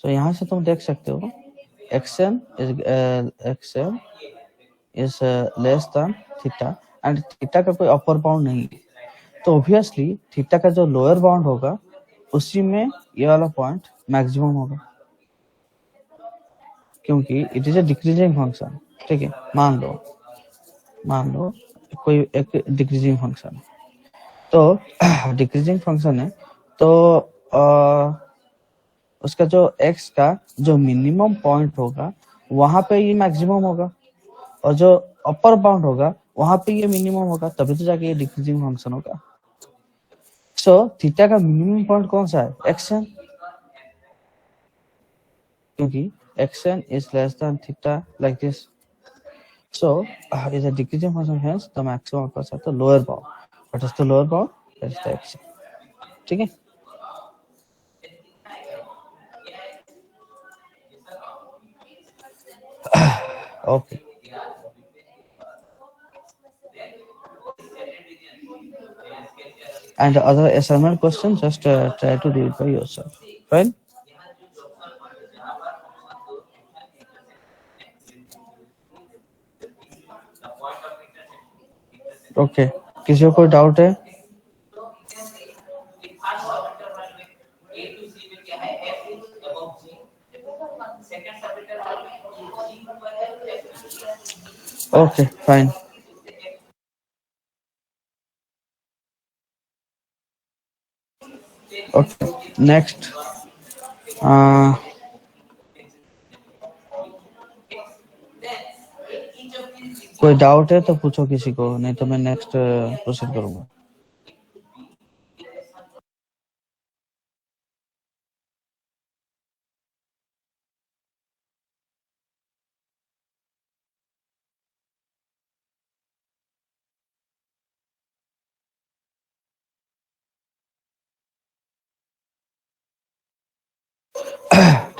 तो यहाँ से तुम देख सकते हो xm is less than theta and theta का कोई अपर बाउंड नहीं है, तो ऑब्वियसली थीटा का जो लोअर बाउंड होगा उसी में ये वाला पॉइंट मैक्सिमम होगा, क्योंकि it is a decreasing function. ठीक है? मान लो कोई एक डिक्रीजिंग फंक्शन है, तो डिक्रीजिंग फंक्शन है तो उसका जो x का जो मिनिमम पॉइंट होगा वहां पे ये मैक्सिमम होगा, और जो अपर बाउंड होगा वहां पे ये मिनिमम होगा, तभी तो जाके ये डिक्रीजिंग फंक्शन होगा. सो थीटा का मिनिमम पॉइंट कौन सा है? xn. क्योंकि xn is less than theta like this. So is a decreasing function, hence the maximum occurs at the lower bound. What is the lower bound? That is the xn. ठीक है? Okay. And the other assignment question, just try to do it by yourself. Right? Okay. किसी को कोई doubt है? Okay, fine. Okay, next. कोई doubt है तो पूछो किसी को, नहीं तो मैं नेक्स्ट प्रोसीड करूंगा.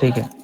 ठीक है.